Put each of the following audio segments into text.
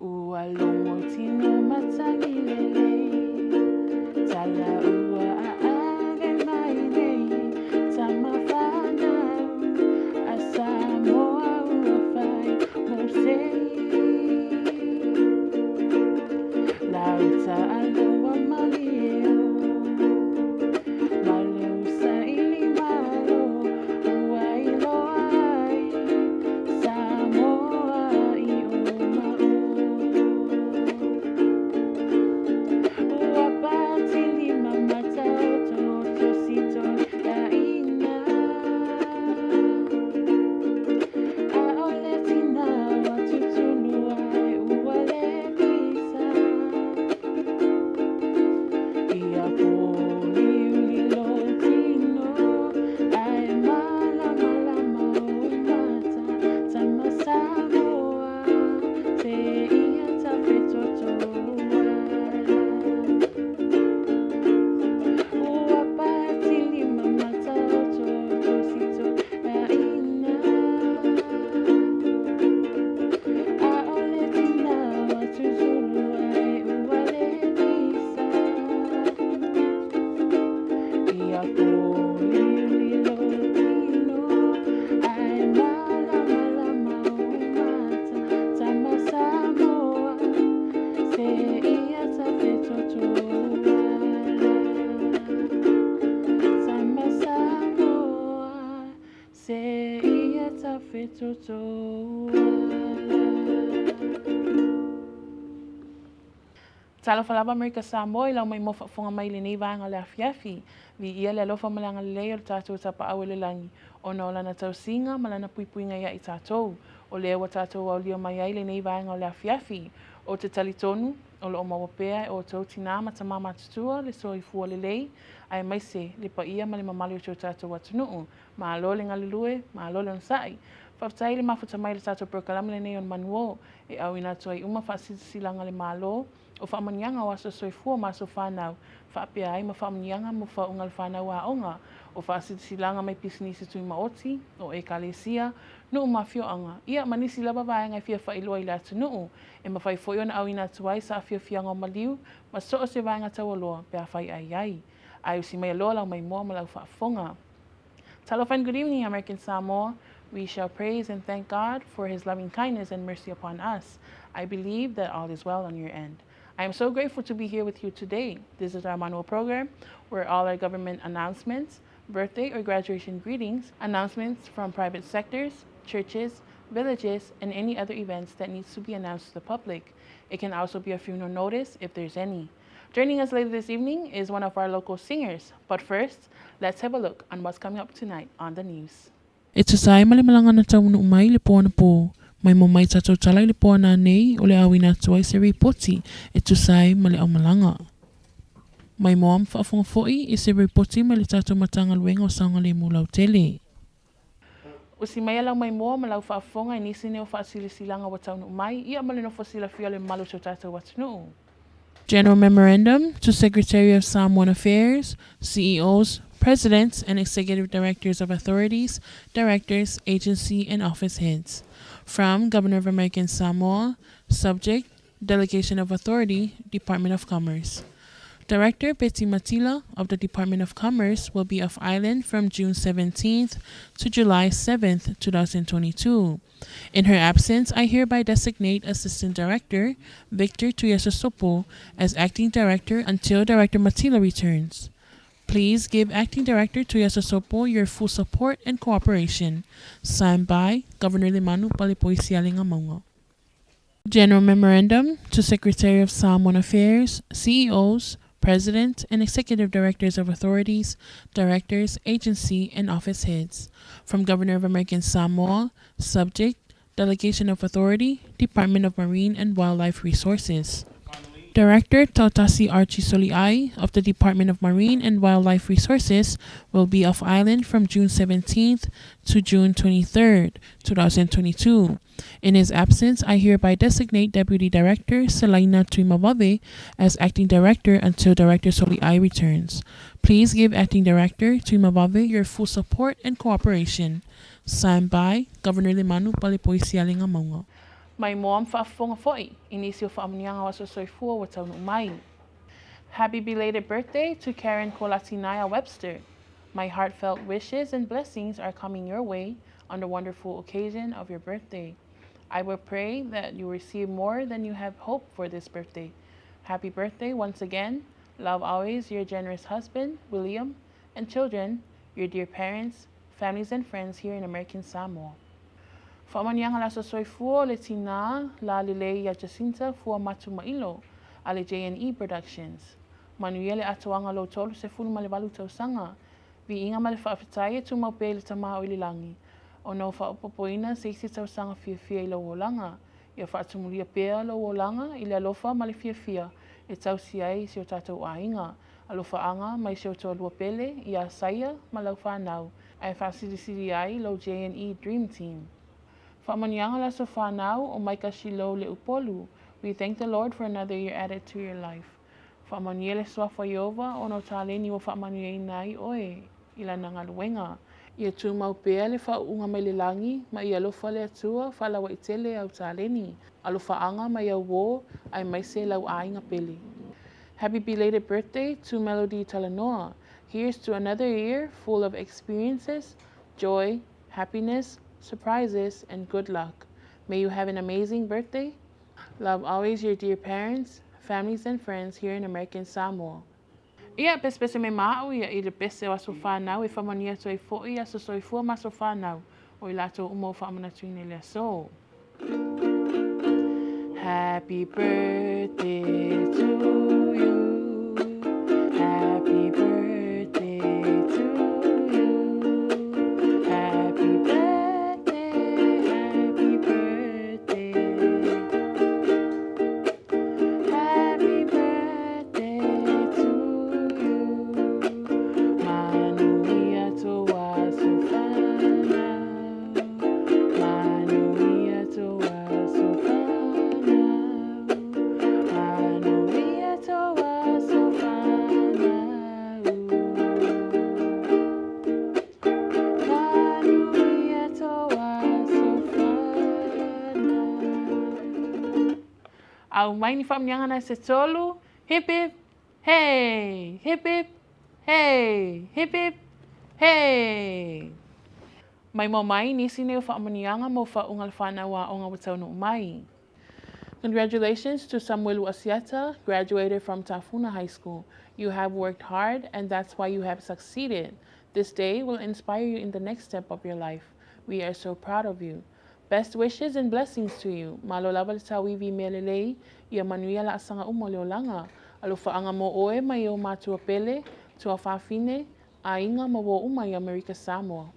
Ua longo tino matangilele Tala ua aage mai nei Tamawhana asa moa ua whai Mosei Lauta aloa malio Malo sa ili malo Ua iloa ai Samoa i o mao Ua pati lima mata oto Tosito la ina A ole tina watutulu ai Ua le pisa Ia poli ulilo tino Ai mala mala maumata Tama Samoa Te ia tape totoa Ua pati lima mata oto Tosito la ina A ole tina watutulu ai Ua le pisa Ia poli ulilo tino Ai mala mala maumata Tama Samoa Se ia tape totoa Tama Samoa Se ia tape totoa Tala falaba Amerika Samoa ila mai mofa fonga mai le nei vanga le afiafi vi ia le alofa malanga le o tatou tapa awele langi o na ola na tausinga malana puipuinga ia i tatou o le wa tatou au lio mai ai le nei vanga le afiafi o te talitonu o lo mawapea o tau tina matamama tutua le soifua le lei ai maise le pa ia male mamali o tatou atunuu ma alo le ngalilue ma alo le onsai Whaftai le mafuta mai le tatou prokalama le nei on manuo e au ina toi uma whaasisilanga le malo o whaamanianga o aso soifua ma so whanau whaapea ai ma whaamanianga mo whaunga le whanau a onga o whaasisilanga mai pisinisi tui maoti o e kalesia nuu mafio anga ia manisi laba vaenga i fia whailua i le atu nuu e ma whai foi ona au ina tuai sa afio fianga o maliu ma so o se vaenga tau aloa pea whai ai ai ai usi mai aloa lau mai moa ma lau whaafonga Talofan, good evening, American Samoa. We shall praise and thank God for his loving kindness and mercy upon us. I believe that all is well on your end. I am so grateful to be here with you today. This is our manual program where all our government announcements, birthday or graduation greetings, announcements from private sectors, churches, villages, and any other events that needs to be announced to the public. It can also be a funeral notice if there's any. Joining us later this evening is one of our local singers. But first, let's have a look on what's coming up tonight on the news. It's a sai male malanga na tau nu mai le pōna pō. Mai mo mai tatou talai le pōna nei o le awina tuai se reporti e tu sai male au malanga. Mai mo am whaafonga foi e se reporti mai le tatou matanga luenga o sanga le mulau tele. Usi mai alau mai moa ma lau whaafonga i nisi neo whaasilisilanga wa tau nu mai ia male no fosila fia le malu so tatou watunu. General Memorandum to Secretary of Samoan Affairs, CEOs, Presidents, and Executive Directors of Authorities, Directors, Agency, and Office Heads. From Governor of American Samoa, Subject, Delegation of Authority, Department of Commerce. Director Betty Matila of the Department of Commerce will be off island from June 17th to July 7th, 2022. In her absence, I hereby designate Assistant Director Victor Tuyasosopo as Acting Director until Director Matila returns. Please give Acting Director Tuyasosopo your full support and cooperation. Signed by Governor Limanu Palipoisialingamonga. General Memorandum to Secretary of Samoan Affairs, CEOs, President and Executive Directors of Authorities, Directors, Agency, and Office Heads. From Governor of American Samoa, Subject, Delegation of Authority, Department of Marine and Wildlife Resources. Director Tautasi Archie Soliai of the Department of Marine and Wildlife Resources will be off island from June 17th to June 23rd, 2022. In his absence, I hereby designate Deputy Director Selina Tuimavave as Acting Director until Director Soliai returns. Please give Acting Director Tuimavave your full support and cooperation. Signed by Governor Limanu Palipoisialingamonga. Mai moam whaafonga foi, inisio whaamanianga wa sosoifua wa taunu mai. Happy belated birthday to Karen Kolatinaya Webster. My heartfelt wishes and blessings are coming your way on the wonderful occasion of your birthday. I will pray that you receive more than you have hoped for this birthday. Happy birthday once again. Love always your generous husband, William, and children, your dear parents, families, and friends here in American Samoa. Whaamanianga la sosoifua le tina la lilei ya Jacinta fua matu mailo ale J&E Productions. Manuele atoanga lo tolu se fulu malewalu tausanga. Vi inga male whaafitaia tu maupe le tamaha o ililangi. O no whaapopoina se isi tausanga fia ilo wolanga. Ia whaatumulia pea lo wolanga ili alofa male fia e tausi ai si o tatou ainga. Alofa anga mai se o toa lua pele ia saia malau whanau. Ai whaasirisiri ai lo J&E Dream Team. Whaamanianga la so whanau o maika shilo le upolu. We thank the Lord for another year added to your life. Whaamaniele swafa Yehova o no tāleni o whaamaniei nai oe. Ila nanga luenga. Ia tu mau pea le whaunga mai le langi, ma ia lofa le atua whalawa itele au tāleni. Alofa anga mai au wo, ai mai se lau ainga peli. Happy belated birthday to Melody Talanoa. Here's to another year full of experiences, joy, happiness, surprises, and good luck. May you have an amazing birthday. Love always your dear parents, families, and friends here in American Samoa. Ia pespese me mau ia i le pese o aso whanau e whamania toi fo'i aso soifua maso whanau o i lato umo whamanatuine le aso. Happy birthday to you. Happy birthday to you. Happy birthday, happy birthday. Happy birthday to you. Manuia toa sofana. Manuia toa sofana. Manuia toa sofana. Manuia toa sofana. Au mai ni whaamanianga na se tolu. Hip hip, hey! Hip hip, hey! Hip hip, hey! Mai mo mai nisi ne o whaamanianga mo whaunga whanawa o ngā wataunu mai. Congratulations to Samuelu Asiata, graduated from Tafuna High School. You have worked hard and that's why you have succeeded. This day will inspire you in the next step of your life. We are so proud of you. Best wishes and blessings to you. Malo lava le tawiwi melelei, ia manuia la asanga umo leolanga. Alofa anga mo oe mai o matua pele, tua whawhine, a inga mo wo uma i America Samoa.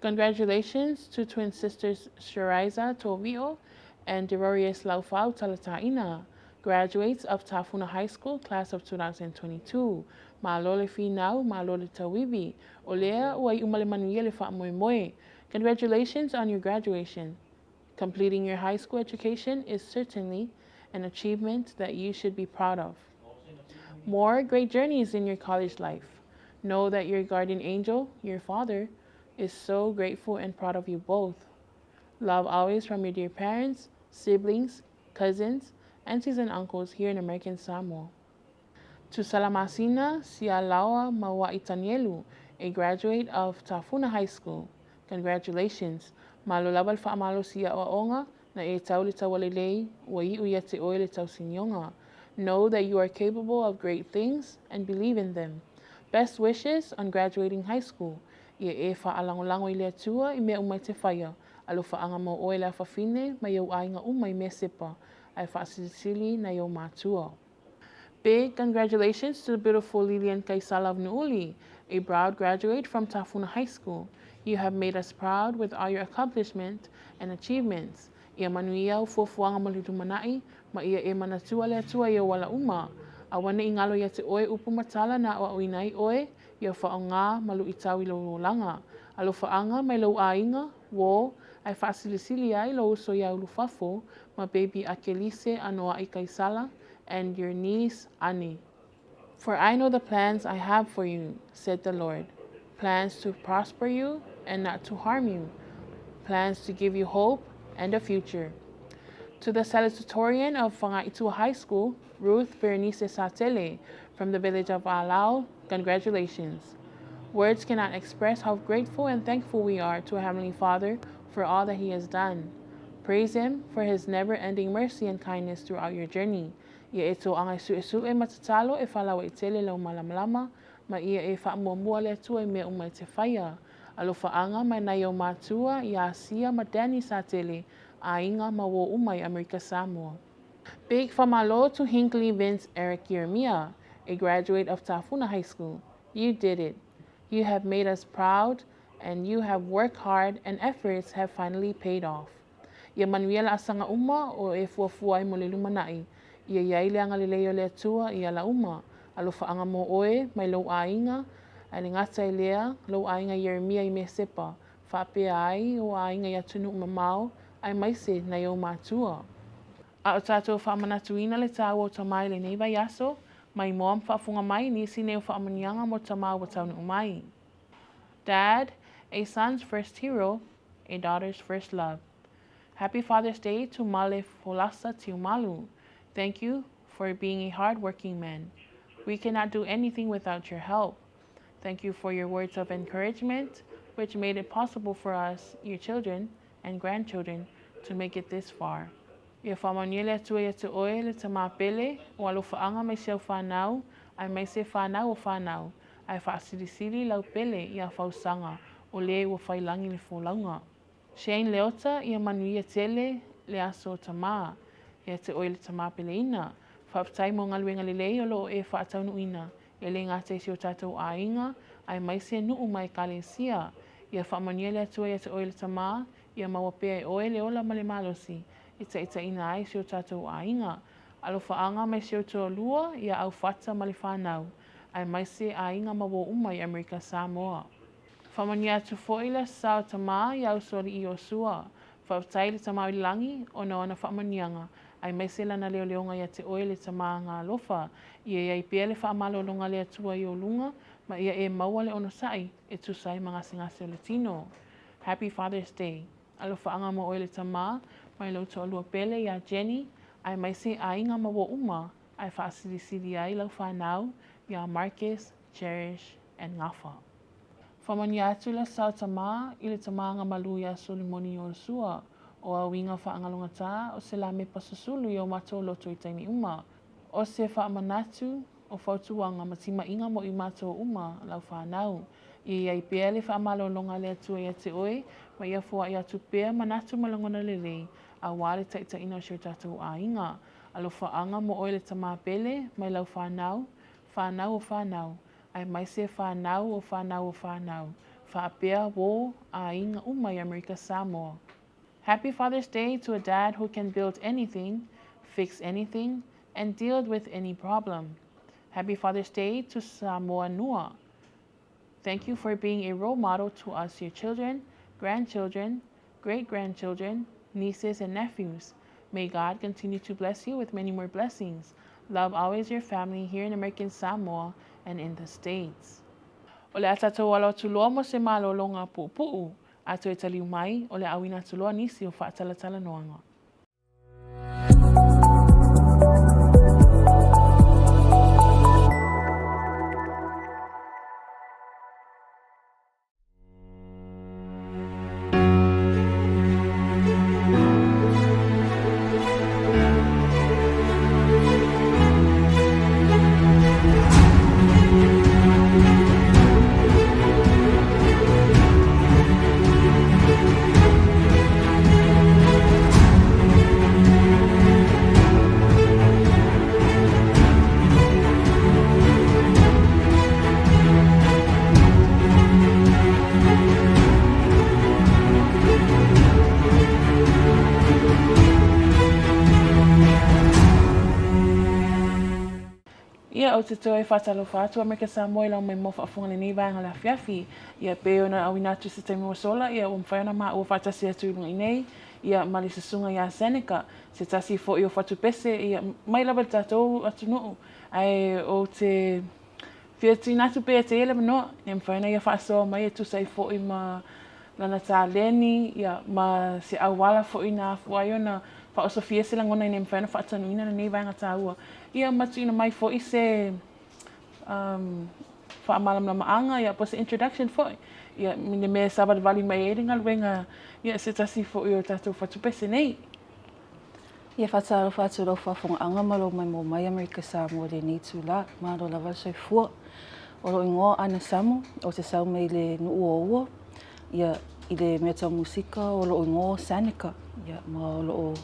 Congratulations to twin sisters Shariza Tovio and Derorius Laufau Talataina, graduates of Tafuna High School, class of 2022. Malole finau, malole tawiwi, olea uai umale manuia fa moe. Congratulations on your graduation. Completing your high school education is certainly an achievement that you should be proud of. More great journeys in your college life. Know that your guardian angel, your father, is so grateful and proud of you both. Love always from your dear parents, siblings, cousins, aunties and uncles here in American Samoa. To Salamasina Sialawa Mawaitanielu, a graduate of Tafuna High School. Congratulations. Malolabal faamalo siya oonga na e tauli tawalelei wa iu yate oile tausinyonga. Know that you are capable of great things and believe in them. Best wishes on graduating high school. Ia e faalangolango i lea tua i mea umai te whaia. Alo faanga mo oe la whawhine ma iau ainga umai mea sepa. Ai whaasisili na iau mātua. Big congratulations to the beautiful Lilian Kaisala of Nuuli, a proud graduate from Tafuna High School. You have made us proud with all your accomplishments and achievements. Ia manuia ufuafuanga malitu manai, ma ia e manatua lea tua ia wala uma. Awane ingalo ia te oe upu matala na awa uinai oe, ia whaonga malu itawi lo langa. Alo whaanga mai lau ainga, wo, ai whaasilisili ai lo uso ia ulufafo, ma baby Akelise anoa i Kaisala, and your niece Ani. For I know the plans I have for you, said the Lord. Plans to prosper you and not to harm you. Plans to give you hope and a future. To the salutatorian of Whangaitua High School, Ruth Berenice Satele, from the village of Alau, congratulations. Words cannot express how grateful and thankful we are to our Heavenly Father for all that He has done. Praise Him for His never-ending mercy and kindness throughout your journey. Ia ito ang isu-isu e matatalo e whalawa i tele lau malamlama, ma ia e whaamuamua le atua i mea umai te whaia. Alo whaanga mai na iau mātua i Asia ma Dani Satele, a inga ma wo umai Amerika Samoa. Big whamalo to Hinkley Vince Eric Yeremia, a graduate of Tafuna High School. You did it. You have made us proud, and you have worked hard, and efforts have finally paid off. Ia manuela asanga uma o e fuafua i mole lumanai. Ia iai le anga leleo le atua ia la uma. Alo whaanga mo oe mai lau ainga, ai le ngata i lea lau ainga Yeremia i me sepa. Whapea ai o ainga i atunu umamau, ai maise na iau mātua. A o tātou whaamanatuina le tāu o tamai le neiva yaso, mai moam whaafunga mai nisi neo whaamanianga mo tamau o taunu umai. Dad, a son's first hero, a daughter's first love. Happy Father's Day to Male Folasa Tiumalu. Thank you for being a hard-working man. We cannot do anything without your help. Thank you for your words of encouragement, which made it possible for us, your children and grandchildren, to make it this far. Ia whamaniele atua ia te oe le te māpele, o alo whaanga mai siau whanau, ai mai se whanau o whanau, ai whaasirisiri lau pele ia whausanga, o le ua whailangi le wholaunga. Shane Leota ia manuia tele le aso o tamā, ia te oe le te māpele ina, whaptai mo ngaluenga le lei o lo e whaataunu ina, ia le ngate si o tātou a inga, ai mai se nuu mai kalesia, ia whamaniele atua ia te oe le tamā, ia mawapea e oe le ola male malosi, ita ina ai si o tātou a inga. Alo whaanga mai si o tō lua, ia au whata mali whanau. Ai mai se a inga mawo umai Amerika Samoa. Whamania atu foila sao tamā, ia au sori i o sua. Whautai le tamā i langi, o na ona whamanianga. Ai mai se lana leo leonga ia te oe le tamā ngā lofa. Ia iai pia le whaamalo longa le atua i o lunga, ma ia e maua le ono sai, e tusai mga singase o le tino. Happy Father's Day. Alo whaanga mo oe le tamā, mai lau toa lua pele ia Jenny, ai mai se a inga mawo uma, ai whaasirisiri ai lau whanau, ia Marcus, Cherish, and Ngafa. Whamani atu le sao tamā, i le tamā ngā malu ia Solimoni o sua, o au inga whaangalunga tā, o se la me pasasulu i o mato loto i taimi uma. O se whaamanatu, o whautuanga matima inga mo i mato uma, lau whanau. I ai pēr le whaamalo longa le atua ia te oe, ma ia fua i atu pēr manatu malangona le lei, a wale taita ina o siu tātou a inga. Alo whaanga mo oe le tamā pele, mai lau whanau, whanau o whanau, ai mai se whanau o whanau o whanau, whaapea wo a inga umai Amerika Samoa. Happy Father's Day to a dad who can build anything, fix anything, and deal with any problem. Happy Father's Day to Samoa Nua. Thank you for being a role model to us, your children, grandchildren, great-grandchildren, nieces, and nephews. May God continue to bless you with many more blessings. Love always your family here in American Samoa and in the States. O le atatou alo tuloa mo se malolonga pu'upu'u, ato e taliu mai o le awina tuloa nisi o whaatalatala noanga. Ia o te toi whatalo whātua Amerika Samoa lau mai mo whaafunga le nei vāanga la fiafi. Ia peo na awina atu se taimi o sola, ia o mwhaiona maa ua whatasi atu ilunga i nei, ia mali se sunga ia Seneca, se tasi fo i o whatu pese, ia mai lava tātou atu nuu. Ai o te whiati natu pēa te ele manoa, ia mwhaiona ia whaasoa mai atu sai fo i ma lana tā leni, ia ma se awala fo i nā fuaiona whaosofia sila ngona i nem whaena whaatanuina na nei vaenga tāua. Ia matu ina mai fo i se whaamalam na maanga, ia po se introduction fo. Ia mine me sabat vali mai e ringa luenga, ia se tasi fo i o tātou whatupese nei. Ia whataro whaturo whafonga anga malo mai mo mai Amerika Samoa le nei tū la, maro lava soi fua. Oro ingoa ana Samoa, o te sau mei le nuu ua. Ia i le mea musika o lo ingoa Sanika. Ia ma o lo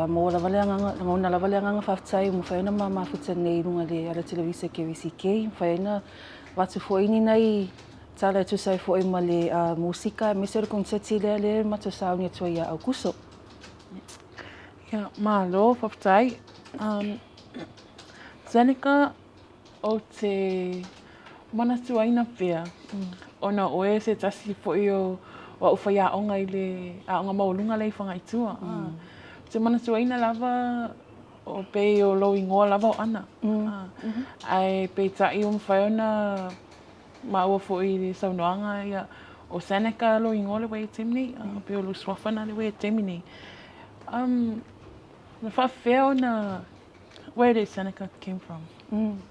mo la vale anga, ngona la vale anga whaftai mo whaena ma mafuta nei runga le ala televisa Kvzktv. Whaena watu foini nei tala tu sai foi ma le musika, me se konseti le matu sau ni tua ia au kuso. Ia malo whaftai. Sanika o te manatuaina pia. Ona oe se tasi foi o wa ufaya onga i le onga maulunga le whangaitua. Te manatuaina lava o pe o lo ingoa lava o ana. Ai pe tai whaiona maua foi le saunoanga ia o Sanika lo ingoa le wei temni. Pe o lo swafana le wei temni. The whawheo na where did Sanika came from?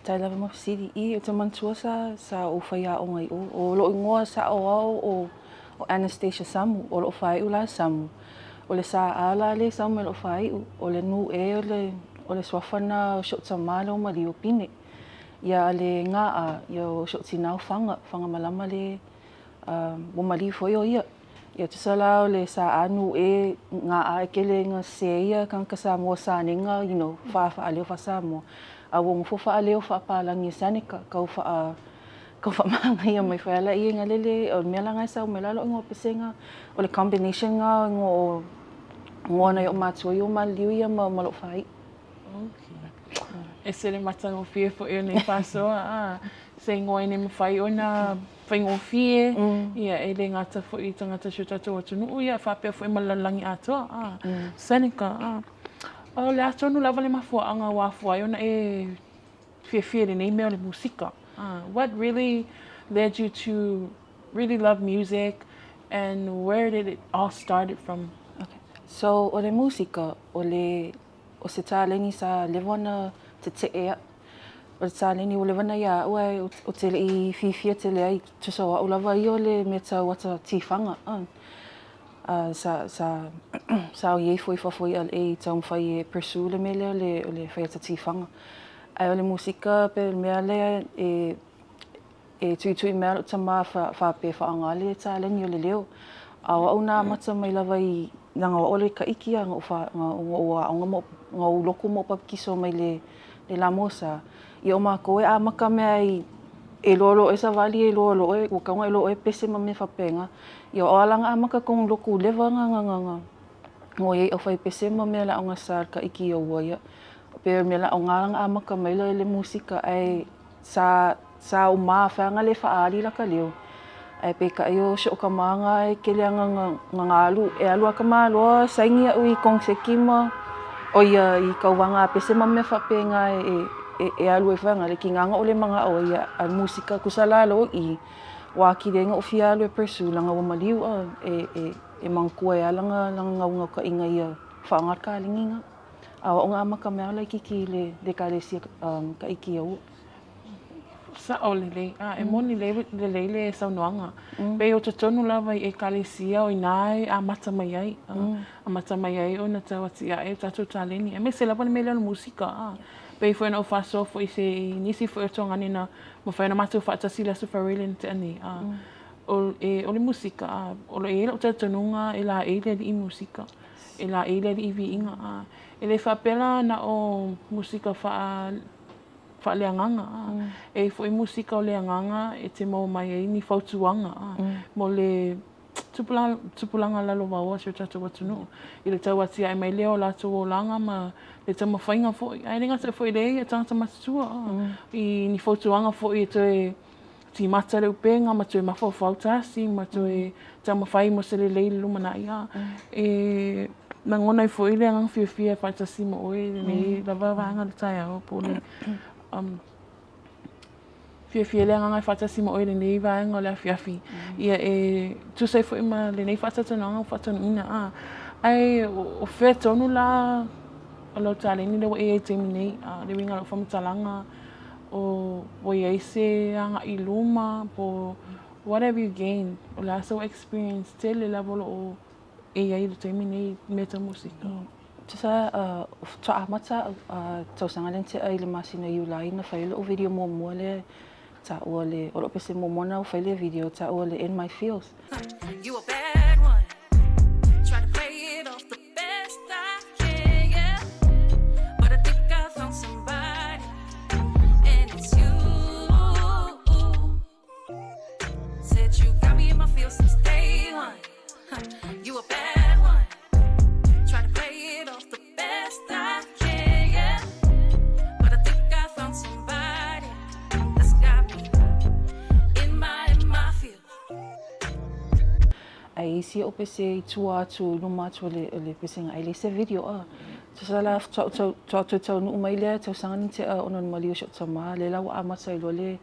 Tai lava mo siri I o te mantua sa o whaia o ngai o lo ingoa sa o au o Anastasia Samu, o lo whai ula Samu. O le sa ala le Samu lo whai o le nu o le swafana o shot tamale o mari o pine. Ia le ngaa ia o shot tinau whanga malama le o mari foi o ia. Ia te sala o le sa anu ngaa e kele nga se ia kanka Samoa sa nenga, you know, wha aleo wha Samoa. A wong fo wha aleo wha palangi Sanika, kau wha maanga ia mai whaela ia ngā lele, o mea langa sa o me lalo ngō pesenga, o le combination ngā ngō nei o mātua i o maliu ia ma lo whai. E sere matanga o fie fo eo nei whasoa, se ngoi nei mawhai o nā whaingo fie, ia e le ngata fo I tangata shutato atunu, ia whapea fo e malalangi atoa, Sanika, o le atonu lava le mafua anga wafua, ona e fie le nei mea le musika. What really led you to really love music and where did it all started from? Okay. So, o le musika, o se tāleni sa lewana te te ea. O le tāleni o lewana ia ua o te le I fifia te le ai tusawa o lava I o le mea tau wata tifanga. Sa o iei foi whafoi al e tau mwhai e pursue le mele o le whai ata tifanga. Ai o le musika pe mea lea e tui mea o tama whape whaangale tāleni o le leo. Awa au nā mata mai lava I nanga o le ka ikia ngā uloko mo papikiso mai le lamosa. I o mako a maka mea e lolo e sa vali e lolo e o kaunga e lolo e pese ma me whapenga. I o alanga a maka kong loko lewa ngā. Ngō iei au whai pese ma mea la o ngā sār ka iki o uaia. Pero me la o ngalanga a maka mai le musika ai sa o maa whanga le whaari la ka leo. Ai pe ka io sho ka manga e kele anga ngalu e alua ka malo saingi ui kong se kima o ia I kauwanga pese ma me whapenga e alua e whanga le ki nganga o le mga o ia a musika kusala lo I waki renga o fia alua persu langa o maliu e mangkua e alanga ngau ka inga ia whaangar ka linginga. Awa o ngā maka mea lai kiki le ka lesia ka iki au. Sa o lele, e moni lele saunoanga. Pe o te tonu lava I e kalesia o inai a mata mai ai. A mata mai ai o na tawati a e tatu taleni. E me se lava ni mele ana musika. Pe foi na o faso foi se nisi foi o tongani na mo foi na matu whaatasi la sufarele ni te ani. O le musika, o le ele o te tonunga e la ele I musika. E la ele I vi inga. E le whapela na o musika whaaleanganga. E foi musika o leanganga e te mau mai e ni whautuanga. Mo le tupulanga lalo waua se tatu watunu. I le tau atia e mai leo la tu o langa ma le tama whainga foi. Ai ringa se foi lei e tangata matua. I ni whautuanga foi e te ti mata leu penga ma tu e mawhau whautasi ma tu e tama whai mo se le leile lumana ia. E na ngona I foi le angang fia whaitasi mo oe nei lava vanga le tai au po le fia le angang whaitasi mo oe le nei vanga le afiafi. Ia e tu sei foi ma le nei whaitatananga whatanuna Ai o fe tonu la o lo tale ni le e te mini le winga lo fam talanga o ye se anga iluma po whatever you gain o la so experience te le level o e ye te mini meta musika. Tsa tsa amata tau sanga lente ai le masina yulai na faile o video mo mole ta ole o pese mo mona o faile video ta ole in my feels. You a bad one. Try to play it off the best I can, yeah. But I think I found somebody, and it's you. Said you got me in my feels since day one. You a bad one. Try to play it off the best I can, yeah. But I think I found somebody that's got me in my feels. Ai si o pese tua tu no macho le pese ngai le se video tsa la tsa no mai le tsa sanga ni te ono mali o tsa ma le la wa amasa i le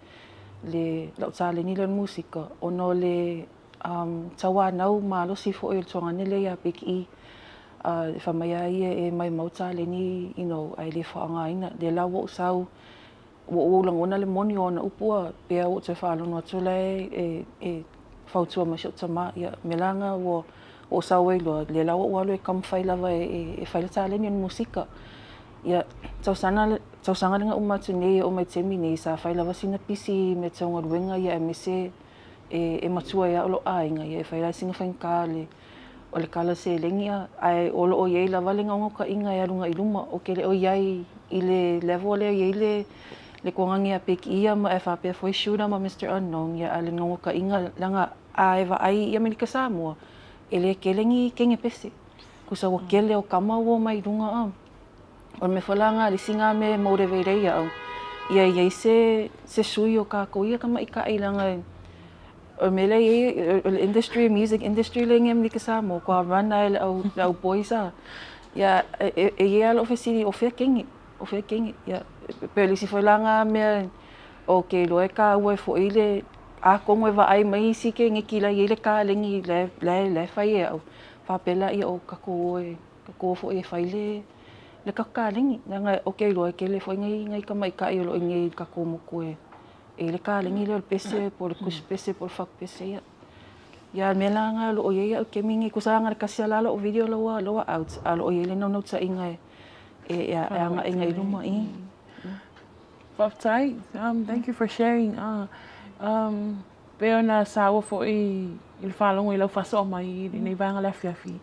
la tsa le ni le musika ono le tsa wa nau ma lo si fo il tsonga ni le ya piki fa mai ai e mai mau tsa le ni ai le fa nga ina le la wo sau wo lang ona le moni ona upua pe o te fa lo no tule e fautua ma tsa ma ya melanga o sawe lo le la wo lo kam fai lava e fai tsa le ni musika ya tsa sanga nga umatu nei o mai temi nei sa fai lava sina pisi me tsonga wenga ya mise e matua ya lo ainga ya fai la singa fai kale o le kala se lengia ai o lo ye lava le nga ka inga ya lunga iluma o ke le o yai ile level le ye le kongangi a pek ia ma fa pe foi shura ma Mr. Unknown ya ale nga ka inga langa ai va ai ia me ka Samoa ele kelengi kenge pese kusa o kele o kama wo mai runga o me falanga le singa me motivate ia ia se sui o ka ko ia kama ika ilanga o mele industry music industry le ngem ni ka Samoa ko rana au boysa ya ia lo fesini o fe kenge ya pele si falanga me okay lo ka we fo ile a kongo va ai mai si ke ngi kila ile ka lengi le fai au fa pela i o ka ko fo e fai le ka lengi nga okay lo ke le fo ngai ka mai ka i lo ngai ka ko mo ko e le ka lengi le pese por kus pese por fak pese ya melanga lo ye ya ke mingi ku sanga ka sia la lo video lo out lo ye le no tsa inga ya nga inga luma i thank you for sharing. Pero na sawa fo il falong ilo faso mai ni vanga la fiafi.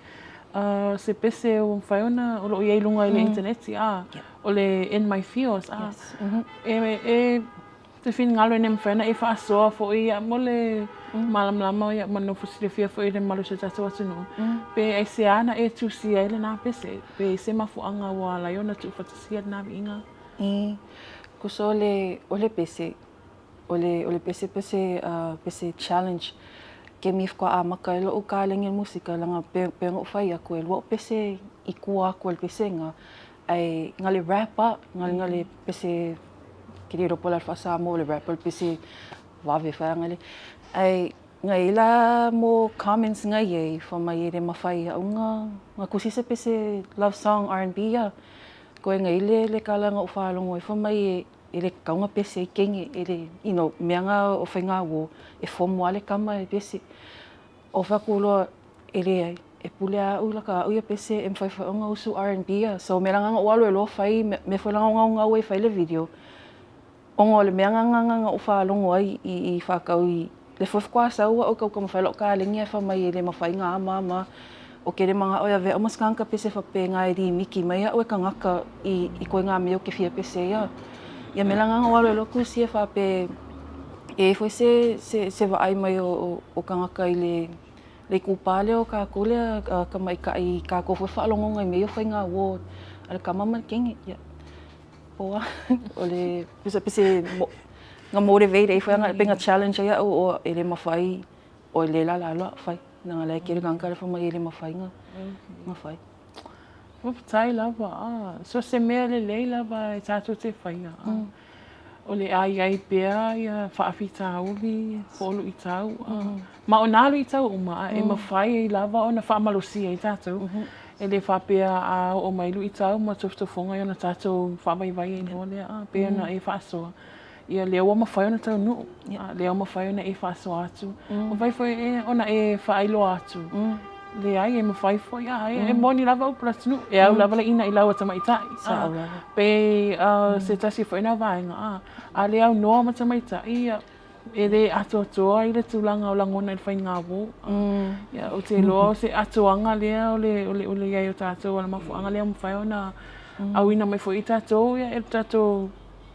Se pese fai ona o ye lunga ile internet o le in my feels te fin ngalo nem fena e faso fo mole malam lama ya mano fo se fia fo malo se tato no. Pe e se ana e tu si ele na pese pe se mafu anga wala yona tu fatisia na inga. Kusole ole pese ole pese challenge ke mi fko a makailo o kaling yung musika langa pengo fai ako el pese ikua ko el pese nga ai ngali rap up ngali pese kiri polar fa samo le rap pese wave fa ngali ai ngai la mo comments ngai fa mai re mafai nga kusisa pese love song R&B ya ko ngai le kala nga ufalong fa mai ele kaunga pese kenge ele meanga o whainga wo e fomo ale kama e pese o whakulo ele e pulea ula ka uia pese e mwhaiwhaonga usu R&B so meranga nga walo e lo whai me whailanga nga ue whaile video ongo le meanga nga ufalongo ai i whakau le whawhkwa saua o kau ka mwhailo ka lingi e whamai ele mawhainga ama o kere mga oia ve omas kanka pese whapenga e ri miki mai a ue ka ngaka i koe ngā meo ke fia pese ia ya melanga nga walo loku si fa pe e foi se va ai mai o kanga kai le kupale o ka kule ka mai kai ka ko fa longo ngai me foi nga wo al ka mama king ya po ole pese nga motivate e foi nga penga challenge ya o ele mafai o le la fai nga le kere ganga fa mai ele mafai nga mafai Tai lava so se mea le lava e tato te whainga. o le ai pea ia whaafitau li fōlu I tau. Ma o nālu I tau uma e mawhai I lava o na whaamalosia I tātou. E le whapea a o mailu I tau ma toftofonga I ona tātou whawaiwai I noa lea. Pea na e whaasoa. Ia leo wa mawhai ona tau nuu. Leo mawhai ona e whaasoa atu. O whaifoi e ona e whaailo atu. Le ai e mawhai foi e moni lava o plasnu e au lava la ina I laua tamaitai pe se tasi foi na vaenga a le au noa ma tamaitai e le atoatoa I le tūlanga o langona I le whainga wo ia o te loa o se atoanga lea o le iai o tātou ala mafuanga lea mawhai ona au ina mai foi I tātou ia e tātou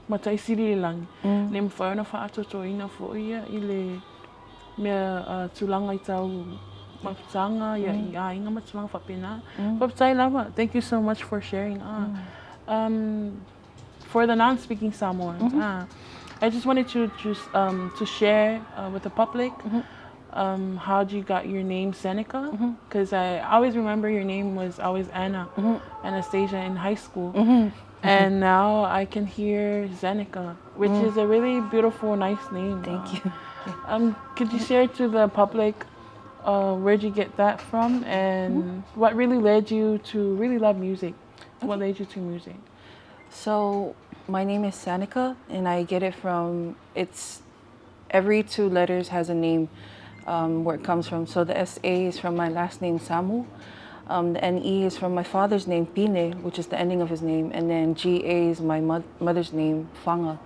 matai siri le langi le mawhai ona wha atoatoa ina foi ia I le mea tūlanga I tau Maputanga, inga matulanga whapena. Paputai lava. Thank you so much for sharing. For the non-speaking Samoans, I just wanted to share with the public how you got your name Seneca, because I always remember your name was always Anna, Anastasia in high school, and now I can hear Zeneca, which is a really beautiful, nice name. Thank you. Could you share to the public where'd you get that from and what really led you to really love music? What led you to music? So my name is Seneca and I get it from, every 2 letters has a name where it comes from. So the SA is from my last name Samu. The NE is from my father's name Pine, which is the ending of his name. And then GA is my mother's name Fanga.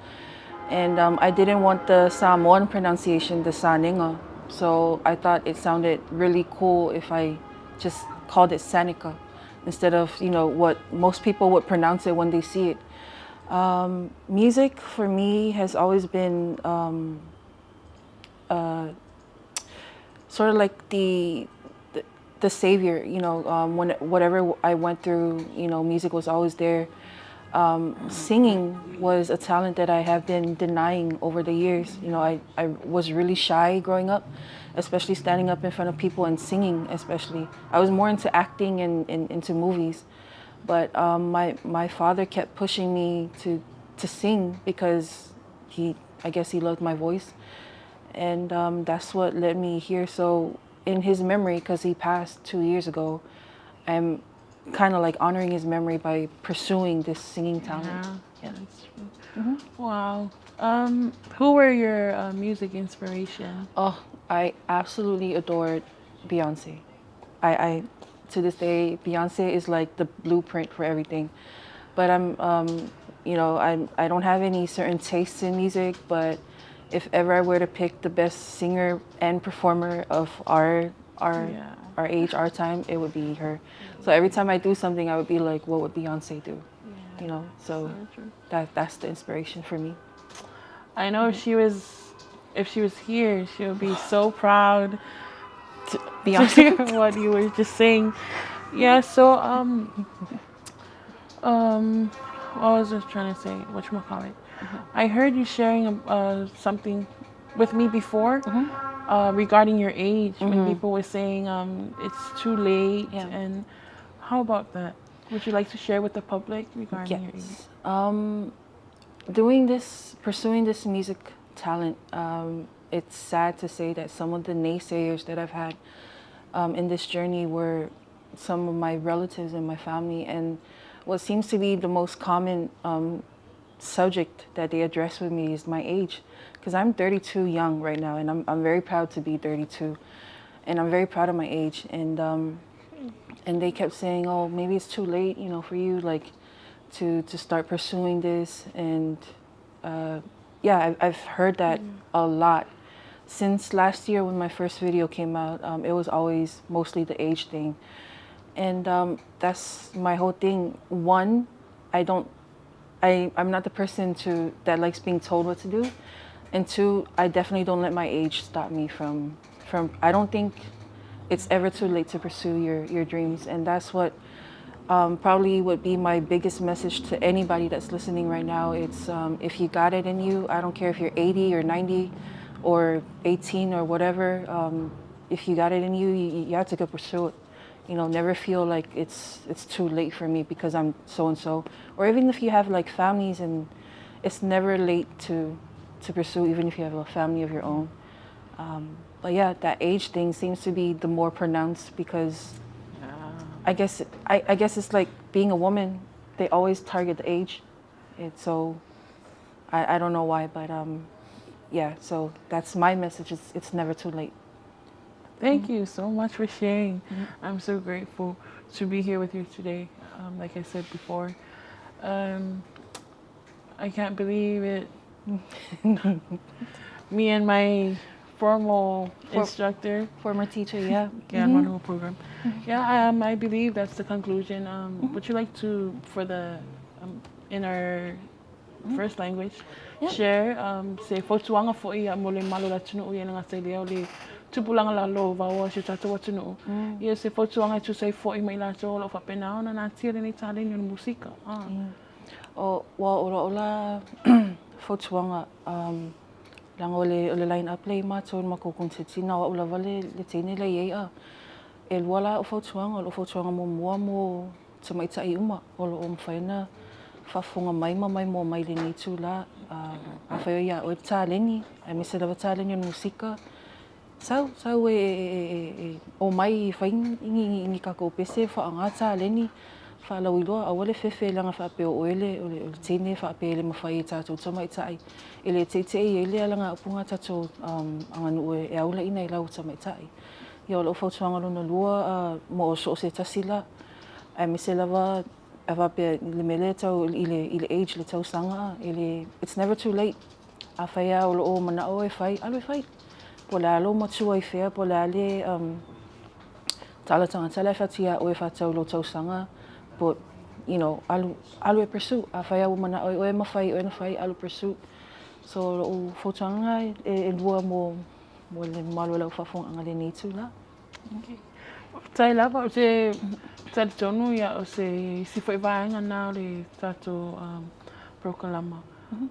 And I didn't want the Samoan pronunciation, the Saninga. So I thought it sounded really cool if I just called it Seneca instead of, what most people would pronounce it when they see it. Music for me has always been sort of like the savior, whatever I went through, music was always there. Singing was a talent that I have been denying over the years. I was really shy growing up, especially standing up in front of people and singing especially. I was more into acting and into movies. But my father kept pushing me to sing because I guess he loved my voice. And that's what led me here. So in his memory, because he passed 2 years ago, I'm kind of like honoring his memory by pursuing this singing talent. Yeah, that's true. Wow. Who were your music inspiration? Oh, I absolutely adored Beyonce. I to this day, Beyonce is like the blueprint for everything. But I don't have any certain tastes in music, but if ever I were to pick the best singer and performer of our age, our time, it would be her. So every time I do something, I would be like, what would Beyonce do? So that's the inspiration for me. I know if she was here, she would be so proud to hear what you were just saying. Yeah, so what was I trying to say? Whatchamacallit? I heard you sharing something with me before regarding your age, when people were saying it's too late. And how about that? Would you like to share with the public regarding your age? Pursuing this music talent, it's sad to say that some of the naysayers that I've had in this journey were some of my relatives and my family. And what seems to be the most common subject that they address with me is my age, because I'm 32 young right now, and I'm very proud to be 32, and I'm very proud of my age. And they kept saying, oh, maybe it's too late, for you, like, to start pursuing this. And I've heard that a lot since last year when my first video came out. It was always mostly the age thing, and that's my whole thing. One, I'm not the person that likes being told what to do, and two, I definitely don't let my age stop me from. I don't think it's ever too late to pursue your dreams, and that's what probably would be my biggest message to anybody that's listening right now. It's if you got it in you, I don't care if you're 80 or 90 or 18 or whatever. If you got it in you, you have to go pursue it. Never feel like it's too late for me because I'm so and so. Or even if you have like families and it's never late to pursue, even if you have a family of your own. But yeah, that age thing seems to be the more pronounced because I guess it's like being a woman. They always target the age. So I don't know why, but yeah. So that's my message. It's never too late. Thank you so much for sharing. I'm so grateful to be here with you today. Like I said before, I can't believe it. Me and my former teacher, yeah. Yeah, manual program. Yeah, I believe that's the conclusion. Would you like to, for the in our first language, share say fotuanga fo ia mole malo la tunu ia nga say leo le tupulanga la lo va wa shi tatu tunu. Ia se fotuanga tu say fo i mai la so lo fa pena ona na tire ni tale ni musika. O wa ola fotuanga lang ole line up le ma so ma ko konsetina wa ola vale le tene le ia el wala o fotuanga mo te mai tai uma o lo mfaina fafunga mai mo mai le ni tu la a fa ia o taleni a mi se la taleni no musika sau o mai fa ni ka ko pese fa anga taleni fa la wilo a wale fefe langa fa pe o ele o tene fa pe le mafai tatu to mai tai ele tete ele langa punga tatu anga no e aula ina ila uta mai tai yo lo fotuanga no lua mo so se tasila a mi se lava ava pe le mele tau ile age le tau sanga ile it's never too late a faia o mana o e fai alo fai pola lo matua i fea pola le tala tala fatia o e fa tau lo tau sanga but you know alu e pursue a faia o mana o e mafai o e na fai alu pursue so o fotanga e lua mo le malo la fa fon anga le ni tu la okay tai lava o se tali tonu ia o se si foi vaenga na le tato prokalama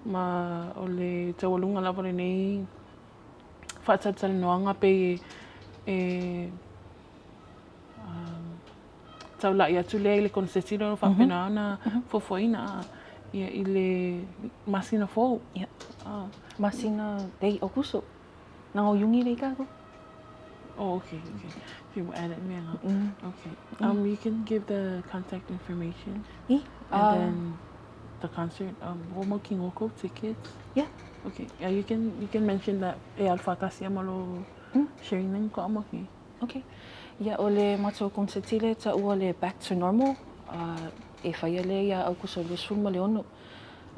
ma o le tawalunga lava le nei fatatali noanga pe tau la ia tu le konsesino fa pena na fofoina ia ile masina fo ia masina dei okuso na o yungi le ka. Oh, okay. You add it, man. Okay. You can give the contact information and then the concert. Womoking Woko tickets. Yeah. Okay. Yeah, you can mention that. Alpha Tasia malo sharing them ko amaki. Okay. Yeah, ole mato konsetile ta ole back to normal. E faiale ya au kuso le sul maleono.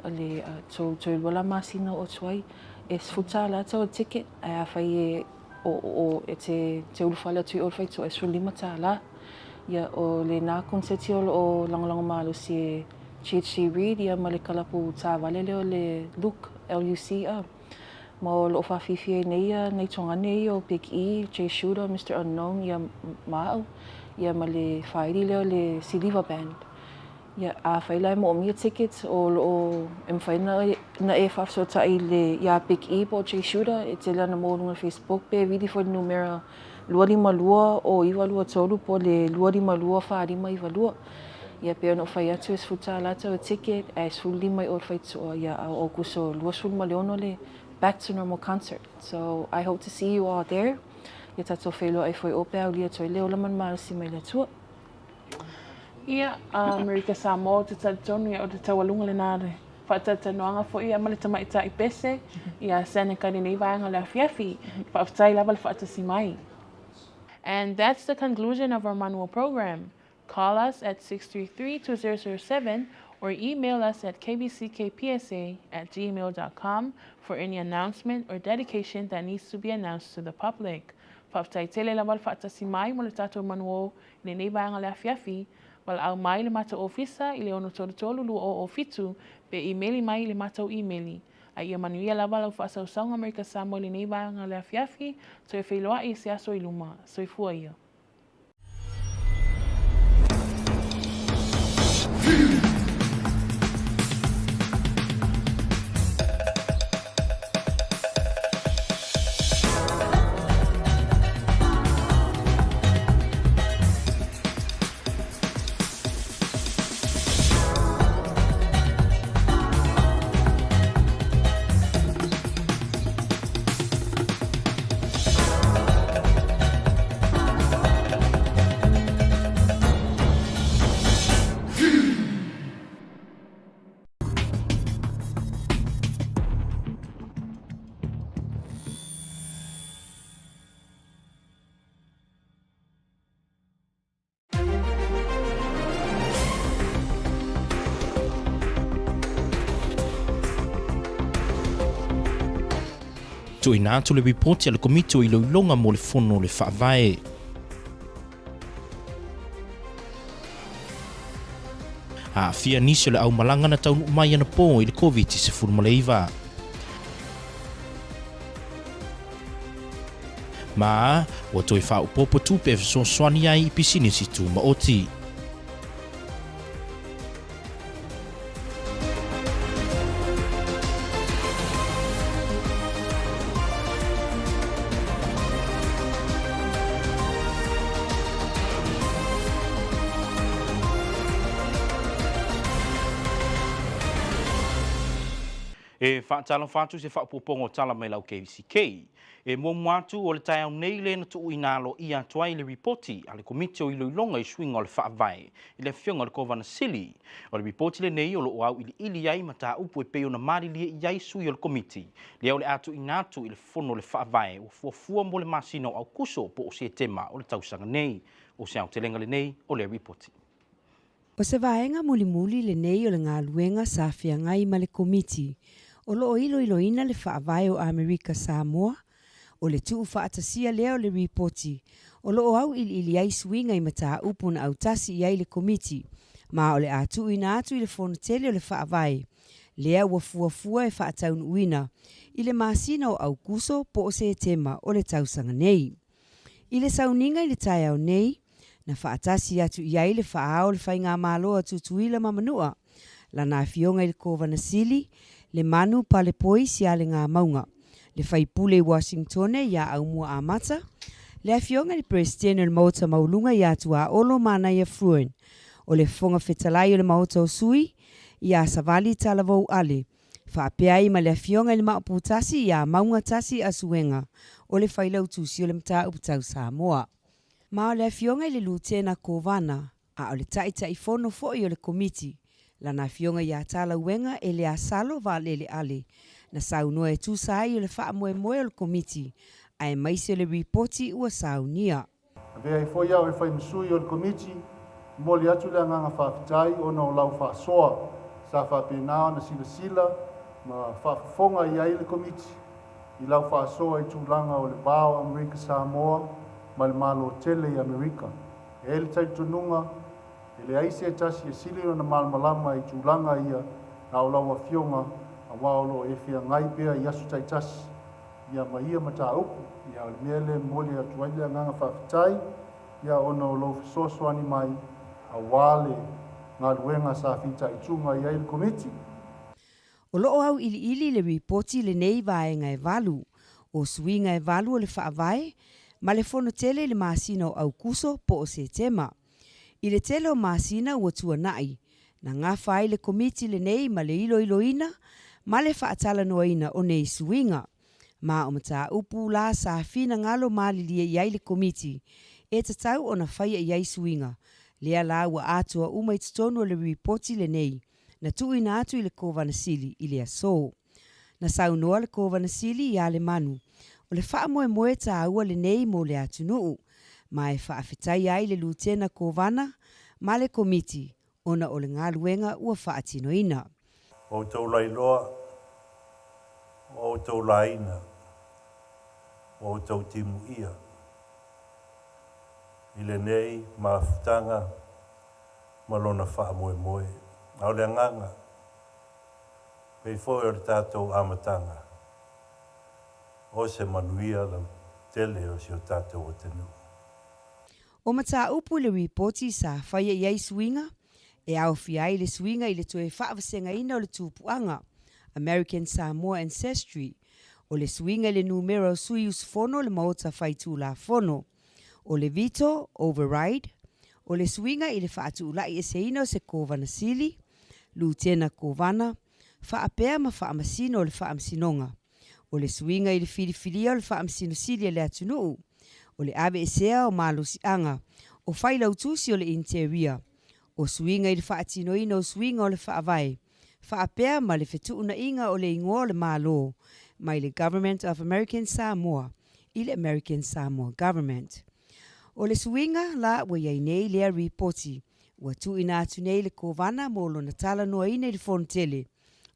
Ole to wala masina o twai. Es futa la to ticket. A fai o te ulufala tu olfai to es lima tala ya o le na konseti o lang malo si chi read ya malekala pu ta vale le look luc mo lo fa fifi nei tonga nei o big e j shooter Mr. Unknown ya mao ya male faili le silver band ya a faila mo mi tickets o faina na e fa so ta ile ya big e po j shooter itela na mo no Facebook pe video for numero luari malua o iwa lua tolu po le luari malua fa di mai valua ya pe no fa ya tu es futa la to ticket as fully mai or fight so ya o kuso lua sul maleono le back to normal concert. So I hope to see you all there. Ya tato felo ai foi ope au lia toi leo laman mal si mai le tua. Ia Amerika Samoa te tonu ia o te tawalunga le nare. Whaatata noanga fo ia male tamai ta i pese ia sene kari nei vaanga le afiafi whaafitai lava le whaatasi mai. And that's the conclusion of our manual program. Call us at 633-2007 or email us at kvckpsa@gmail.com for any announcement or dedication that needs to be announced to the public. Whaafitai tele lava le whaatasi mai mo le tato manual le nei vaanga le afiafi wal au mai le mata ofisa i le ono tolu lu o ofitu pe emaili mai le mata o emaili. A ia manuia lava lau whaasausanga Amerika Samoa le nei vaanga le afiafi so e whailoa i se aso i luma. So i fua ia. Tu ina atu le ripoti le komiti o iloilonga mo le fono le whaavae. Fia nisi le au malanga na taunu mai ana po i le COVID-19 maleiva. Ma, wa toi whao popo tupe so swani ai i pisini si tu maoti. E whaatala whātu se whaapopongo tala mai lau KVCK. E mwatu o le tai au nei le na tuu inalo i atuai le ripoti a le komiti o iloilonga i swinga o le whaavai i le whionga le kovana sili. O le ripoti le nei o lo au ili ai mata upu e peo na mari lia i ai sui o le komiti. Le au le atu inatu i le fono le whaavai o fuafua mo le masino au kuso po o se tema o le tausanga nei. O se au telenga le nei o le ripoti. O se vaenga muli le nei o le ngā luenga sa whiangai ma le komiti. O lo iloina le whaavai o Amerika Samoa, o le tuu whaatasia leo le ripoti, o lo au ili ai swinga i mata upu na au tasi i ai le komiti, ma o le atu ina atu i le fonotele o le whaavai, lea ua fuafua e whaataun uina, i le masina o au kuso po o se tema o le tausanga nei. I le sauninga i le tai au nei, na whaatasi atu i ai le whaao le whainga maloa tutuila mamanua, la na fionga i le kovana sili, le manu pa le poi si ale ngā maunga. Le whaipule i Washingtone ia au mua amata. Le afionga ni presidente le mauta maulunga ia tua olo mana ia fruen. O le fonga fetalai o le mauta o sui, ia savali talavou ale. Whaapea i ma le afionga le maupu tasi ia maunga tasi asuenga. O le whailau tusi o le mta uputau Samoa. Ma o le afionga le lutena kovana, a o le taita i fono fo i o le komiti. La na fionga ia tala wenga e le asalo va lele ale. Na saunoa e tūsai o le wha moe moe o le komiti. A e maise o le ripoti ua saunia. Vea i foi au e whai msui o le komiti. Moli atu le nganga whaafitai o na o lau whaasoa. Sa whaapenao na sila ma whaafonga i ai le komiti. I lau whaasoa i tūlanga o le bao Amerika Samoa ma le malo tele i Amerika. E le taitununga le aise tasi e siliro na malmalama i tūlanga ia na o laua fionga a waolo e whia ngai pia i asu tai tasi. Ia ma ia mata upu, ia o mele mole a tuaile nganga whaafitai, ia ona o lau fisosoani mai a wale ngā luenga sa whita i tunga i aile komiti. O loo au ili le ripoti le nei vaenga e valu, o suinga e valu o le whaavae, ma le fono tele le masina o au kuso po o se tema. I le tele o masina ua tuanai, na ngā whai le komiti le nei ma le iloina, ma le whaatala noaina o nei suinga. Ma o mata upu la sa fina ngalo mali lia iai le komiti, e tatau o na whaia iai suinga. Lea la ua atua uma i tutonu o le ripoti le nei, na tuina atu i le kovana sili i le aso. Na saunoa le kovana sili i ale manu, o le wha moe moe ta ua le nei mo le atunuu, ma e whaafetai ai le lutena kovana, ma le komiti, ona o le ngā luenga ua whaatinoina. O tau lailoa, o tau laina, o tau timu ia. I le nei, maafutanga, malona wha moe moe. Au le nganga, pei foi o le tātou amatanga. O se manuia la tele o si o tātou o tenu. O mata upu le ripoti sa whaia iai suinga, e au fiai le suinga i le toe whaavasenga ina o le tūpuanga, American Samoa Ancestry, o le suinga le numero sui usfono le maota whaitu la fono, o le veto, override, o le suinga i le whaatu ulai e se ina o se kovana sili, lutena kovana, whaapea ma whaamasino o le whaamsinonga, o le suinga i le whiriwhiria o le whaamsino sili le atunuu, o le ave esea o malusi anga, o whaila utusi o le interior, o suinga i le whaatinoina o suinga o le whaavai, whaapea ma le whetuuna inga o le ingoa o le malo, mai le Government of American Samoa, i le American Samoa Government. O le suinga la wa iai nei lea ripoti, wa tu ina atu nei le kovana mo lo na tala noa ina i le fontele,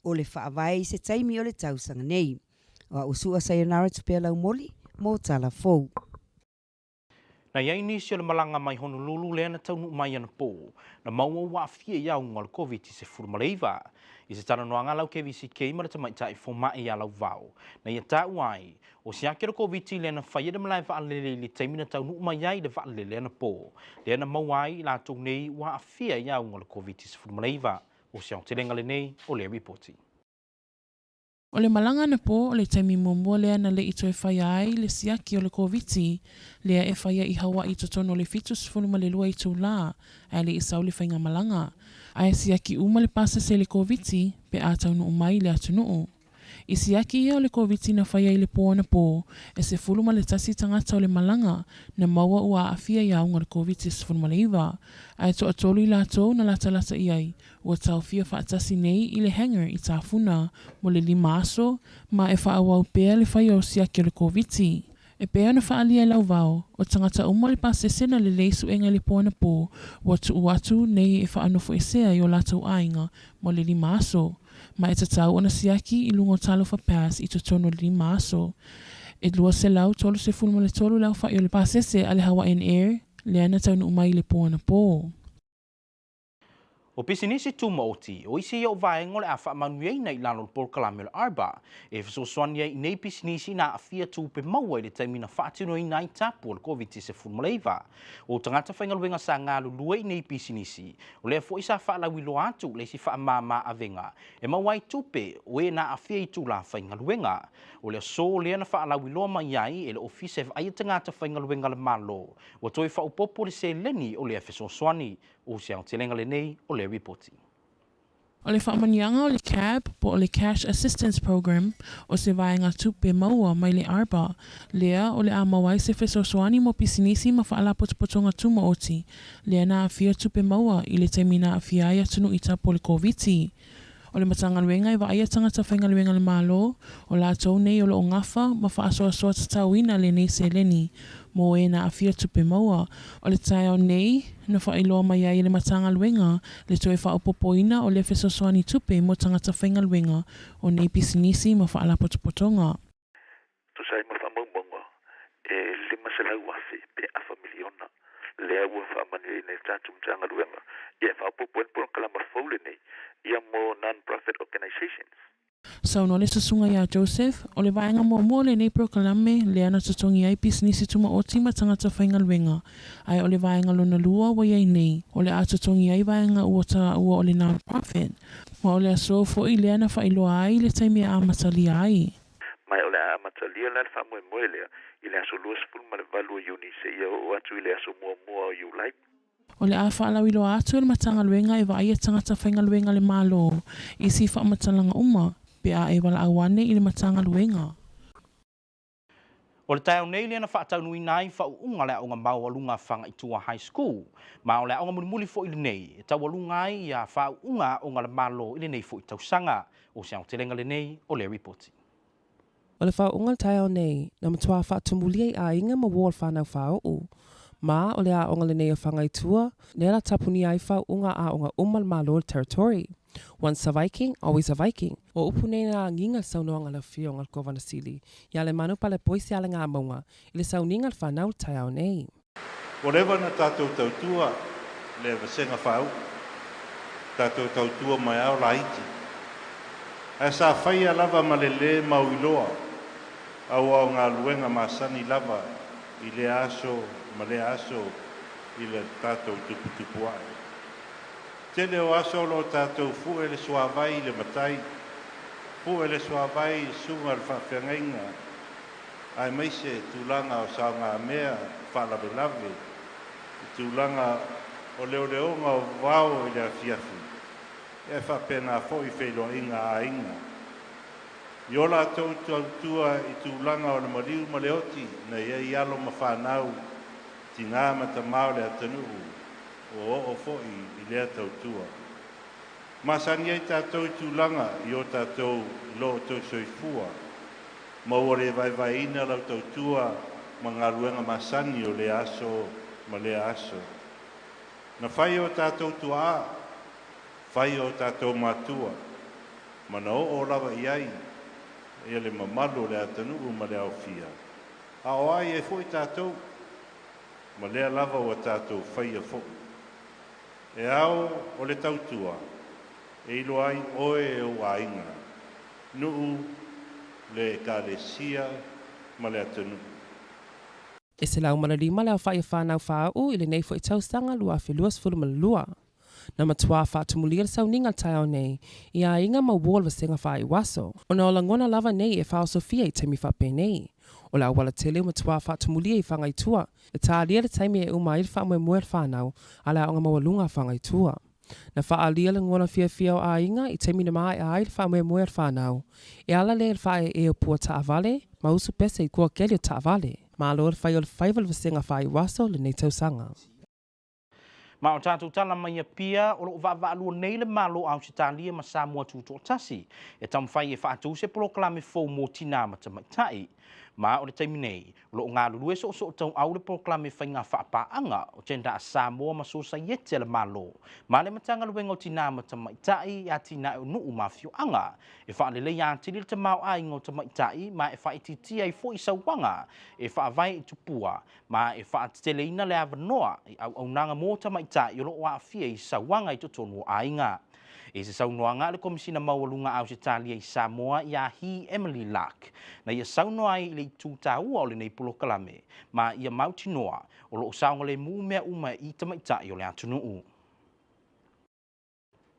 o le whaavai se taimi o le tausanga nei. O usua sayonara tupea lau moli, mo tala fou. Na iai nisi o le malanga mai Honolulu lea na taunu mai ana pō. Na maua wa fia iau ngol COVID-19 ma le iwa. I se tana noanga lau KVCK ma le tamai tai foma i alau vau. Na ia tā uai, o si ake COVID-19 lea na whaia de malai wa alele li taimina taunu mai iai de wa alele ana pō. Lea na mauai la tau nei wa fia iau ngol COVID-19 ma le iwa. O si au te renga le nei o le reporti. O le malanga na po o le taimi momo lea na le ito e whai ai le siaki o le COVID lea e whaia i hawa i totono le fitus funuma le lua i tū la ai le isau le whainga malanga. Ai siaki uma le pasa se le COVID pe a taunu umai le atunuu. I siaki ia o le COVID na whaia i le po na po e se fuluma le tasi tangata o le malanga na maua ua afia i aunga le COVID se funuma le iwa. Ai to atolu i lato na lata iai. Ua tau fia whaatasi nei i le hanger i tāwhuna mo le 5 aso ma e whaawau pēa le whaia o siaki o le COVID. E pēa na whaalia lau vau, o tangata uma le pasesena le leisu enga le pōna pō, ua tu nei e whaanofo e sea i o lātou ainga mo le 5 aso. Ma e tatau ona siaki i lungo talo fa pass i totono le 5 aso. E lua se lau tolu se fulmo le tolu lau wha i o le pasese ale hawa en air, le ana taunu umai le pōna pō. O pisinisi tuma oti, o isi iau vaengo le awha manuiei nei lalo le por kalame le arba. E fisoswani ei nei pisinisi na afia tupe maua i le taimina whaatino i nai tapu o le COVID-19 fulmaleiva. O tangata whaingaluenga sa ngā lulua i nei pisinisi. O lea fo isa whaalawilo atu le si whaamama avenga. E mauai tupe o e na afia i tula whaingaluenga. O lea so lea na whaalawilo mai ai e le ofise ai tangata whaingaluenga le malo. O toi whaupopo le se leni o lea fisoswani. O siang te lenga le nei o le reporti. O le whaamanianga o le CAB po o le Cash Assistance Program o se vaenga tupe maua mai le arba. Lea o le amawai se fesoswani mo pisinisi ma whaala potopotonga tuma oti. Lea na afia tupe maua i le temina afia ia tunu ita po le COVID. O le matangaluenga i wa aia tangata whaingaluenga le malo o la tau nei o le ongafa ma whaasoa soa tatawina le nei se leni. Mo e na afia tupe maua. O le tae o nei, na whailoa mai ai le matanga luenga, le toe whaopopoina o le fesoswani tupe mo tangata whainga luenga o nei pisinisi ma whaala potopotonga. Tu sai ma whamaumonga, e lima se lau wasi pe afa miliona, le ua whamani nei tātum tanga luenga, e whaopopoen pono kalama faule nei, ia mo non-profit organizations. So no le sasunga ia Joseph, o le vaenga mo le nei prokalame le ana tatongi ai pisinisi tuma oti ma tangata whainga luenga. Ai o le vaenga lona lua wa iai nei, o le atatongi ai vaenga ua o le non-profit. Ma o le aso fo i le ana whailoa ai le taimi a amatalia ai. Mai o le amatalia le whamue moe lea, i le aso luas fulma le valua uni se ia o atu i le aso mua o you like. O le a whaalawilo atu le matanga luenga e wa aia tangata whainga luenga le malo, i si whaamatalanga uma. Pea e wala awane i le matanga luenga. O le tae o nei lea na whaataunui nai whaunga le aunga mau alunga whanga i tua high school. Ma o le aunga mulimuli fo i le nei, e tau alunga ai i a whaunga o ngale malo i le nei fo i tausanga. O siang te lenga le nei o le reporti. O le whaunga tae o nei, na matua whaatumulia i a inga ma wall whanau whao. Ma o le aunga le nei o whanga i tua, nera tapuni ai whaunga a onga umal malo territory. Once a Viking, always a Viking. O upu nei na nginga saunoanga le fio ngal kovana sili. Ia le manu pale poisi ala ngā maunga. I le sauninga le whanau tai au nei. O lewa na tātou tautua le vasenga whau. Tātou tautua mai au la iti. E sa whaia lava ma le mauiloa. Au au ngā luenga masani lava. I le aso, ma le aso. I le tātou tupu ai. Tele o aso lo tātou fu e le suavai le matai. Fu e le suavai sunga le whawhiangainga. Ai meise tūlanga o sa ngā mea whalawe lawe. Tūlanga o leoleonga o wao i le fiafi. E whapena fo i whelo inga a inga. I ola tautua i tūlanga o le mariu ma leoti na ia i alo ma whanau. Ti ngā matamau le atanuru. O fo'i i lea tautua. Masani ai tātou i tūlanga i o tātou lo tau soifua. Ma ore vai ina lau tautua ma ngā ruenga masani o le aso ma le aso. Na whai o tātou tua, whai o tātou matua. Ma na o lava i ai, Ia le mamalo le atanu ma le au fia. A o ai e fo i tātou, ma lea lava o tātou whaia fo. E au o le tautua, e ilo ai oe e o ainga, nuu le kālesia ma le atanu. E se lau malari ma leo whaia whanau whāu i le nei fo i tausanga lua whi luas fulu malua. Na matua whaatumulia le sauninga taiao nei, i a inga ma wall vasenga whai waso. O na ola ngona lava nei e whao Sofia i taimi whape nei. O la wala tele matua whaatumulia i whangai tua. E tālia le taimi e umai le whaamue mua le whanau, ala onga mawalunga whangai tua. Na whaalia le ngona fia o a inga i taimi na maa e ai le whaamue mua le whanau. E ala le whae e o pua taavale, ma usu pese i kua kelio taavale. Ma alo le whai o le whaival vasenga whai waso le nei tausanga. Ma o tātou tala mai a pia, o loo wha nei le malo au se tālia ma Samoa tūto tasi. E tam whai e whaatou se proklame fau mō tina matamaitai. Ma o le taimi nei, o loo ngā lulue so tau au le proklame whai ngā whaapaanga o tenda a Samoa ma so sa yete le malo. Ma le matanga luenga o tina matamaitai a tina e nuu ma fio anga. E whaalele ia tiri le tamau a ingo tamaitai, ma e whaititia i fo i sauwanga, e whaavai i tupua, ma e whaatele ina le avanoa, au nanga mō tamaitai, o loo a fia i sauwanga i totonu a inga. E se saunoanga le komisina mawalunga au se talia i Samoa i a hi Emily Lack. Na ia saunoa i le tūtāua o le nei pulo kalame, ma ia mautinoa o loo saunga le mū mea uma i tamaitai o le atunuu.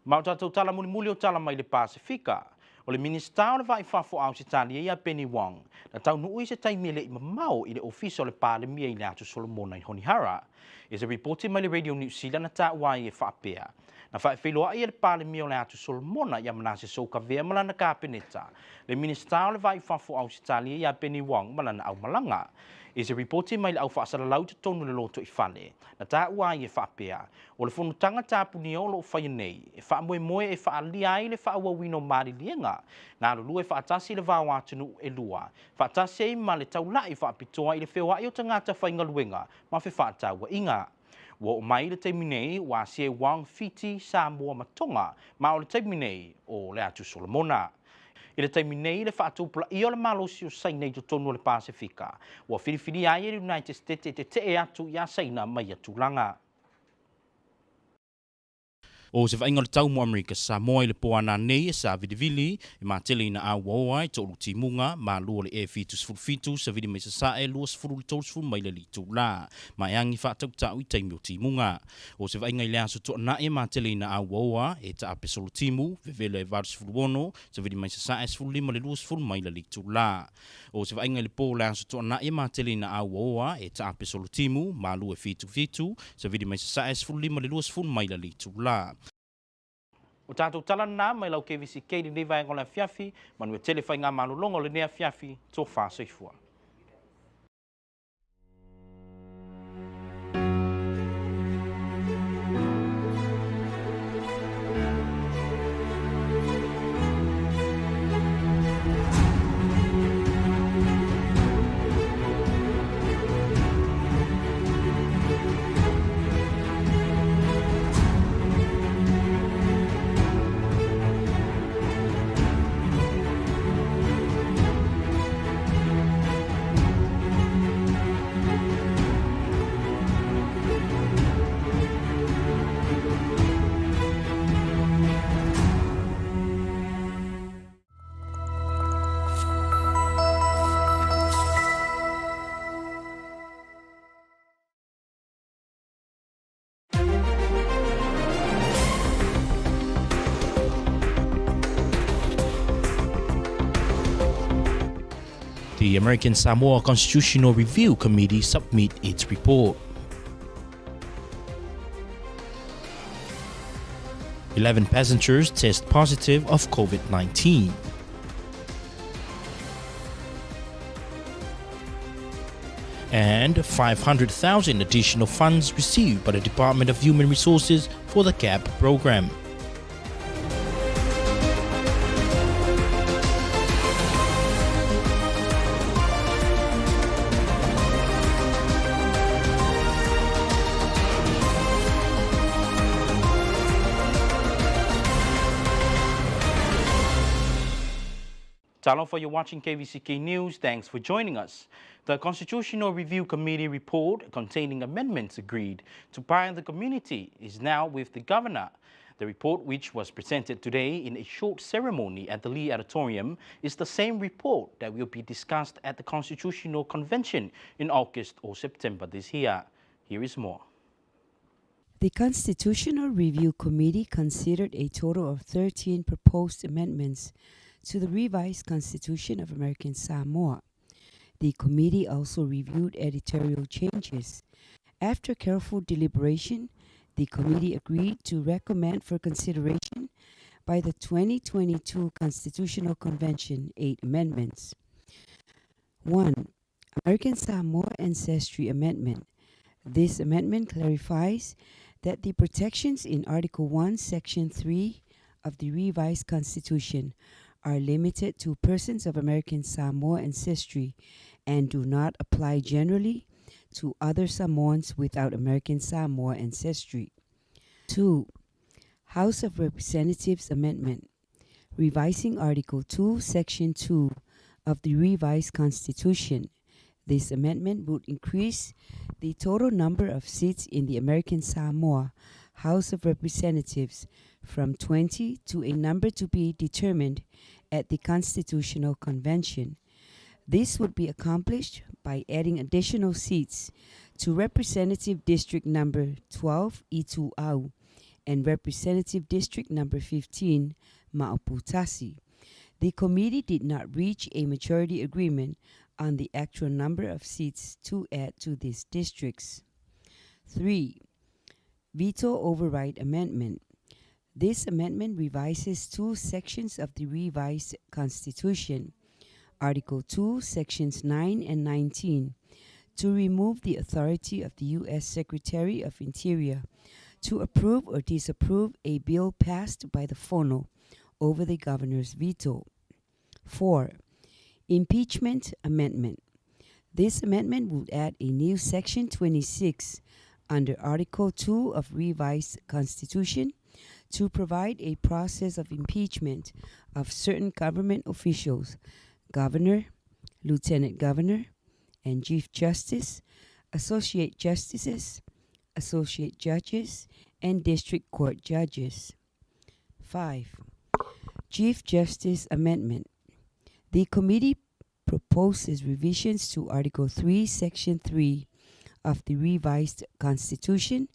Mautatou tala muli o tala mai le Pasifika. O le minista o le vai fafo au se talia i a Penny Wong. Na tau nuu i se taimi le i mamau i le ofisa o le palemia i le atu Solomona i Honihara. E se reporti mai le Radio New Zealand na ta wai e whaapea. Na whae wheloa i le palemia o le atu Solomona i amana se soka vea malana ka peneta. Le minista o le vai fafo au se talia i a Penny Wong malana au malanga. E se reporti mai le au whaasara lau te tonu le loto i whale. Na ta wai e whaapea. O le whanutanga tāpuni o lo whaia nei. E whaamoe moe e whaalia ai le whaawawino maari lienga. Ngā lulu e whaatasi le vāo atunu e lua. Whaatasi e ma le taulai whaapitoa i le whewa i o tangata whainga luenga. Ma whi whaataua inga. Wa o mai le teiminei wa se wang fiti Samoa matonga. Ma o le teiminei o le atu Solomona. I le teiminei le whaatupula i o le malosi o sainei to tonu le Pasifika. Wa whiriwhiri ai e United States e te atu i a saina mai atulanga. O se whainga le tau mo Amerika Samoa i le poana nei e sa vidivili i ma tele ina a wawa i tolu timunga ma lua le e fitus fulfitu sa vidi mai sa sa e lua sfuru le tolu sfuru mai le litu la ma e angi whaatau tau i taimi o timunga. O se whainga i le aso to na e ma tele ina a wawa e ta ape solo timu vevele e varu sfuru ono sa vidi mai sa e sfuru lima le lua sfuru mai le litu la. O se whainga i le po le aso to na e ma tele ina a wawa e ta ape solo timu ma lua fitu sa vidi mai sa e sfuru lima le lua sfuru mai le litu la. O tātou tala nā mai lau Kvzktv ni vai ngona fiafi, manue telefai ngā manulongo le nea fiafi, tō whāsoifua. The American Samoa Constitutional Review Committee submit its report. 11 passengers test positive of COVID-19. And 500,000 additional funds received by the Department of Human Resources for the CAP program. Talon for you watching KVCK News. Thanks for joining us. The Constitutional Review Committee report containing amendments agreed to by the community is now with the Governor. The report, which was presented today in a short ceremony at the Lee Auditorium, is the same report that will be discussed at the Constitutional Convention in August or September this year. Here is more. The Constitutional Review Committee considered a total of 13 proposed amendments to the revised Constitution of American Samoa. The committee also reviewed editorial changes. After careful deliberation, the committee agreed to recommend for consideration by the 2022 Constitutional Convention 8 amendments. 1. American Samoa Ancestry Amendment. This amendment clarifies that the protections in Article 1, Section 3 of the revised Constitution are limited to persons of American Samoa ancestry and do not apply generally to other Samoans without American Samoa ancestry. 2. House of Representatives Amendment. Revising Article 2, Section 2 of the revised Constitution. This amendment would increase the total number of seats in the American Samoa House of Representatives from 20 to a number to be determined at the Constitutional Convention. This would be accomplished by adding additional seats to Representative District Number 12, Itu'au, and Representative District Number 15, Ma'oputasi. The committee did not reach a majority agreement on the actual number of seats to add to these districts. 3. Veto Override Amendment. This amendment revises two sections of the revised Constitution, Article 2, Sections 9 and 19, to remove the authority of the U.S. Secretary of Interior to approve or disapprove a bill passed by the Fono over the governor's veto. 4. Impeachment Amendment. This amendment would add a new Section 26 under Article 2 of revised Constitution to provide a process of impeachment of certain government officials, governor, lieutenant governor, and chief justice, associate justices, associate judges, and district court judges. 5. Chief Justice Amendment. The committee proposes revisions to Article 3, Section 3 of the revised Constitution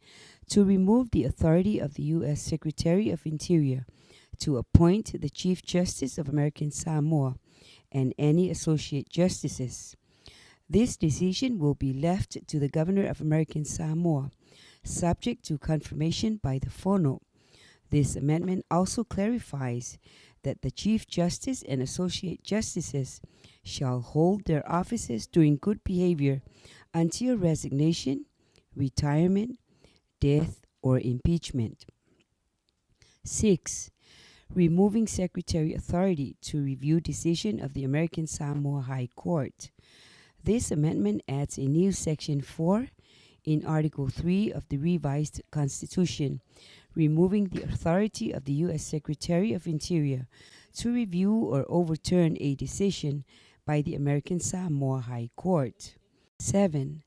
to remove the authority of the U.S. Secretary of Interior to appoint the Chief Justice of American Samoa and any associate justices. This decision will be left to the Governor of American Samoa, subject to confirmation by the Fono. This amendment also clarifies that the Chief Justice and Associate Justices shall hold their offices during good behavior until resignation, retirement, death, or impeachment. 6. Removing Secretary authority to review decision of the American Samoa High Court. This amendment adds a new Section 4 in Article 3 of the revised Constitution, removing the authority of the U.S. Secretary of Interior to review or overturn a decision by the American Samoa High Court. 7.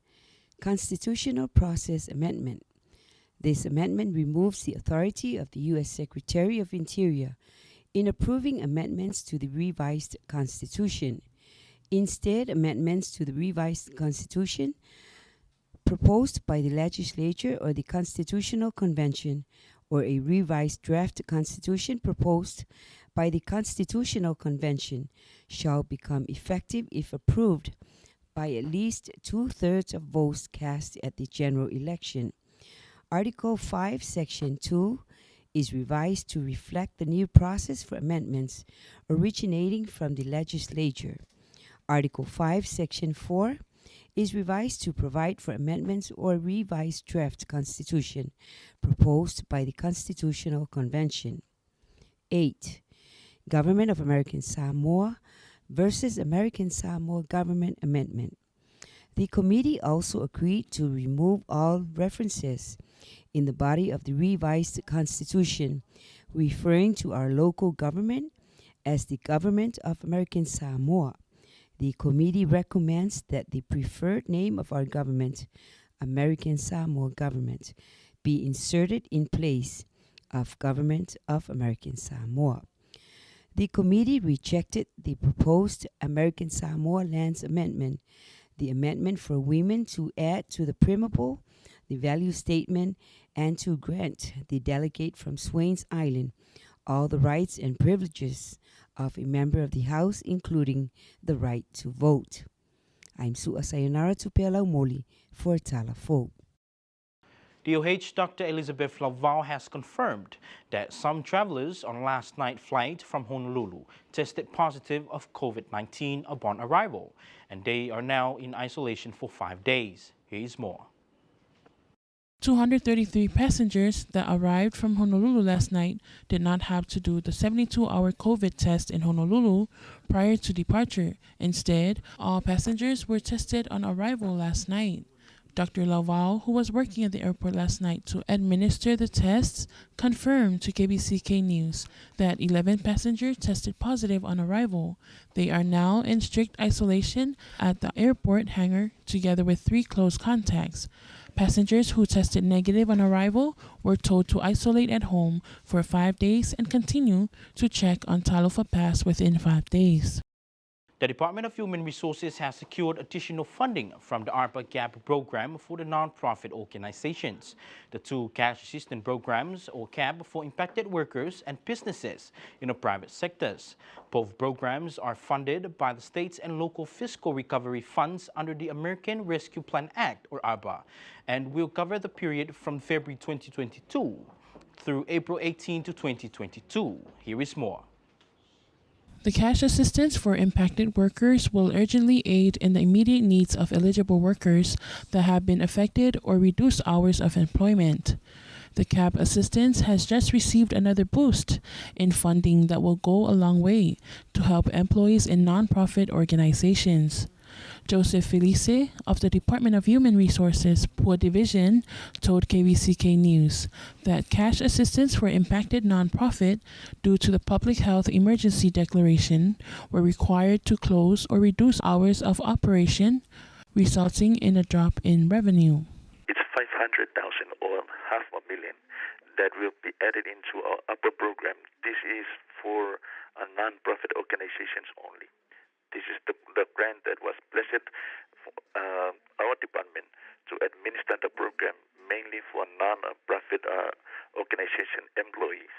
Constitutional Process Amendment. This amendment removes the authority of the U.S. Secretary of Interior in approving amendments to the revised Constitution. Instead, amendments to the revised Constitution proposed by the legislature or the Constitutional Convention, or a revised draft Constitution proposed by the Constitutional Convention, shall become effective if approved by at least 2/3 of votes cast at the general election. Article 5, Section 2 is revised to reflect the new process for amendments originating from the legislature. Article 5, Section 4 is revised to provide for amendments or revised draft Constitution proposed by the Constitutional Convention. 8. Government of American Samoa versus American Samoa Government Amendment. The committee also agreed to remove all references in the body of the revised Constitution referring to our local government As the government of American Samoa, the committee recommends that the preferred name of our government, American Samoa Government, be inserted in place of Government of American Samoa. The committee rejected the proposed American Samoa Lands Amendment, the amendment for women to add to the preamble, the value statement, and to grant the delegate from Swains Island all the rights and privileges of a member of the House, including the right to vote. I'm Su'a Sayonara Tupela Moli for Talafo. DOH Dr. Elizabeth Laval has confirmed that some travelers on last night's flight from Honolulu tested positive of COVID-19 upon arrival, and they are now in isolation for 5 days. Here is more. 233 passengers that arrived from Honolulu last night did not have to do the 72-hour COVID test in Honolulu prior to departure. Instead, all passengers were tested on arrival last night. Dr. Laval, who was working at the airport last night to administer the tests, confirmed to KBCK News that 11 passengers tested positive on arrival. They are now in strict isolation at the airport hangar together with 3 close contacts. Passengers who tested negative on arrival were told to isolate at home for 5 days and continue to check on Talofa Pass within 5 days. The Department of Human Resources has secured additional funding from the ARPA CAP program for the non-profit organizations. The 2 cash assistance programs, or CAP, for impacted workers and businesses in the private sectors. Both programs are funded by the states and local fiscal recovery funds under the American Rescue Plan Act, or ARPA, and will cover the period from February 2022 through April 18 to 2022. Here is more. The cash assistance for impacted workers will urgently aid in the immediate needs of eligible workers that have been affected or reduced hours of employment. The CAP assistance has just received another boost in funding that will go a long way to help employees in nonprofit organizations. Joseph Felice of the Department of Human Resources, Poor Division, told KBCK News that cash assistance for impacted nonprofit due to the public health emergency declaration were required to close or reduce hours of operation, resulting in a drop in revenue. It's 500,000 or $500,000 that will be added into our upper program. This is for non-profit organizations only. This is the grant that was blessed for our department to administer the program mainly for non-profit organization employees.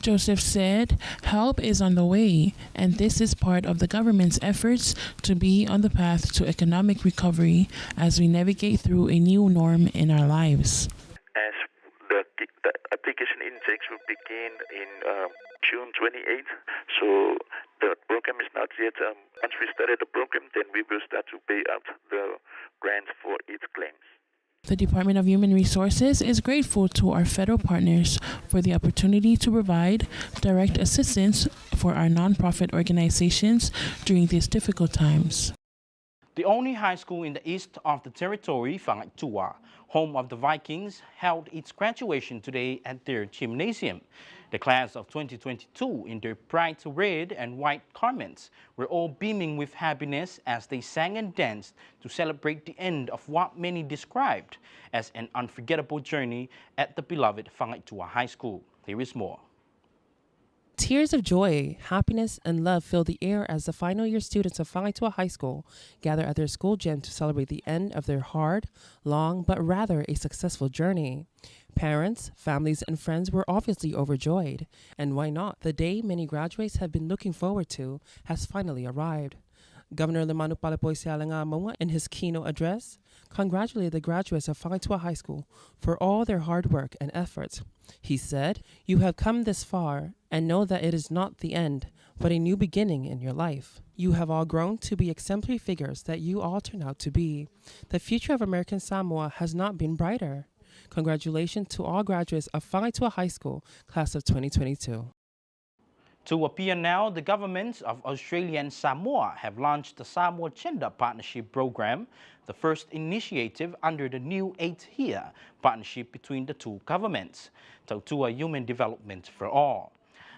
Joseph said help is on the way, and this is part of the government's efforts to be on the path to economic recovery as we navigate through a new norm in our lives. As the application intakes will begin in June 28th, so the program is not yet, once we started the program, then we will start to pay out the grants for its claims. The Department of Human Resources is grateful to our federal partners for the opportunity to provide direct assistance for our nonprofit organizations during these difficult times. The only high school in the east of the territory, Kvzktv, home of the Vikings, held its graduation today at their gymnasium. The class of 2022, in their bright red and white garments, were all beaming with happiness as they sang and danced to celebrate the end of what many described as an unforgettable journey at the beloved Kvzktv High School. Here is more. Tears of joy, happiness, and love fill the air as the final year students of Kvzktv High School gather at their school gym to celebrate the end of their hard, long, but rather a successful journey. Parents, families, and friends were obviously overjoyed. And why not? The day many graduates have been looking forward to has finally arrived. Governor Limanu Palapoisialanga Moa, in his keynote address, congratulated the graduates of Kvzktv High School for all their hard work and efforts. He said, "You have come this far and know that it is not the end, but a new beginning in your life. You have all grown to be exemplary figures that you all turned out to be. The future of American Samoa has not been brighter. Congratulations to all graduates of Kvzktv High School, class of 2022. To appear now, the governments of Australia and Samoa have launched the Samoa Gender Partnership Program, the first initiative under the new 8-year partnership between the two governments, Tautua Human Development for All.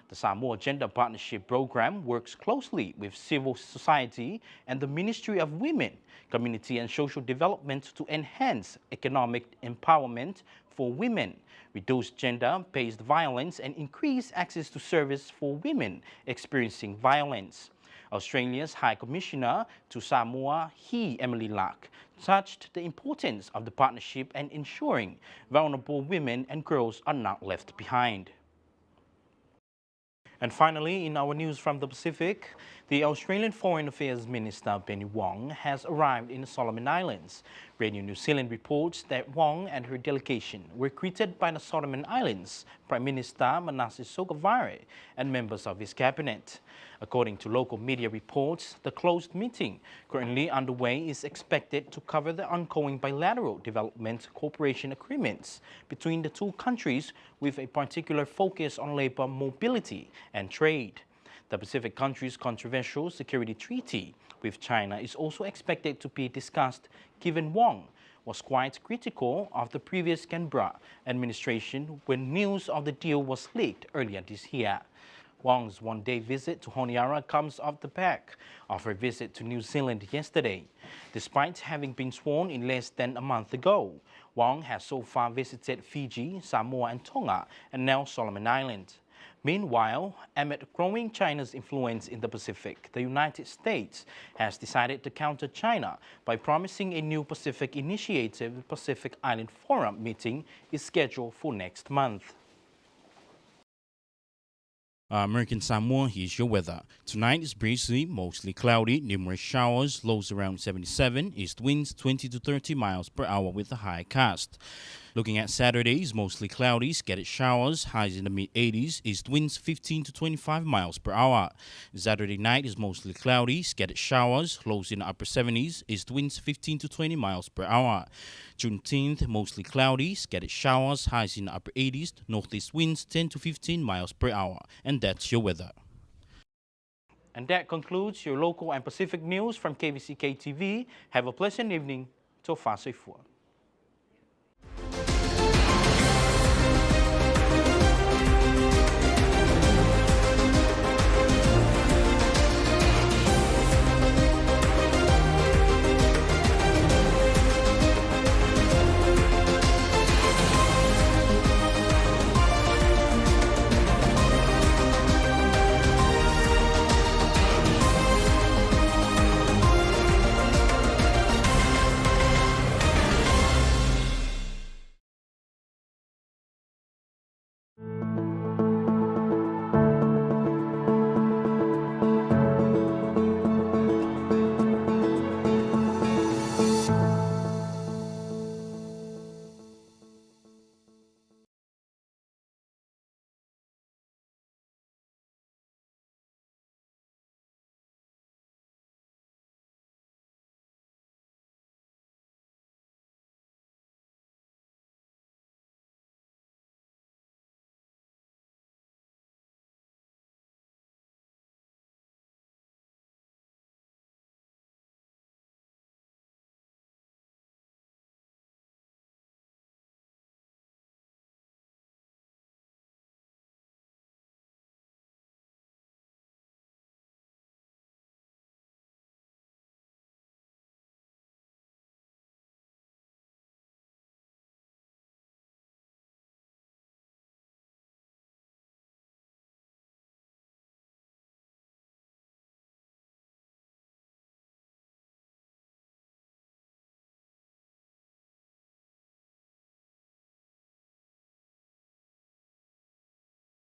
The Samoa Gender Partnership Program works closely with civil society and the Ministry of Women, Community and Social Development to enhance economic empowerment for women, reduce gender-based violence, and increase access to service for women experiencing violence. Australia's High Commissioner to Samoa, Emily Lack, touched the importance of the partnership and ensuring vulnerable women and girls are not left behind. And finally, in our news from the Pacific, the Australian Foreign Affairs Minister Penny Wong has arrived in the Solomon Islands. Radio New Zealand reports that Wong and her delegation were greeted by the Solomon Islands Prime Minister Manasseh Sogavare and members of his cabinet. According to local media reports, the closed meeting currently underway is expected to cover the ongoing bilateral development cooperation agreements between the two countries with a particular focus on labor mobility and trade. The Pacific countries' controversial security treaty with China is also expected to be discussed, given Wong was quite critical of the previous Canberra administration when news of the deal was leaked earlier this year. Wong's one-day visit to Honiara comes off the back of her visit to New Zealand yesterday. Despite having been sworn in less than a month ago, Wong has so far visited Fiji, Samoa and Tonga, and now Solomon Islands. Meanwhile, amid growing China's influence in the Pacific, the United States has decided to counter China by promising a new Pacific Initiative Pacific Island Forum meeting is scheduled for next month. American Samoa, here's your weather. Tonight is breezy, mostly cloudy, numerous showers, lows around 77, east winds 20 to 30 miles per hour with a high cast. Looking at Saturday, is mostly cloudy, scattered showers, highs in the mid-80s, east winds 15 to 25 miles per hour. Saturday night is mostly cloudy, scattered showers, lows in the upper 70s, east winds 15 to 20 miles per hour. Juneteenth, mostly cloudy, scattered showers, highs in the upper 80s, northeast winds 10 to 15 miles per hour. And that's your weather. And that concludes your local and Pacific news from Kvzktv. Have a pleasant evening. Tofasefua.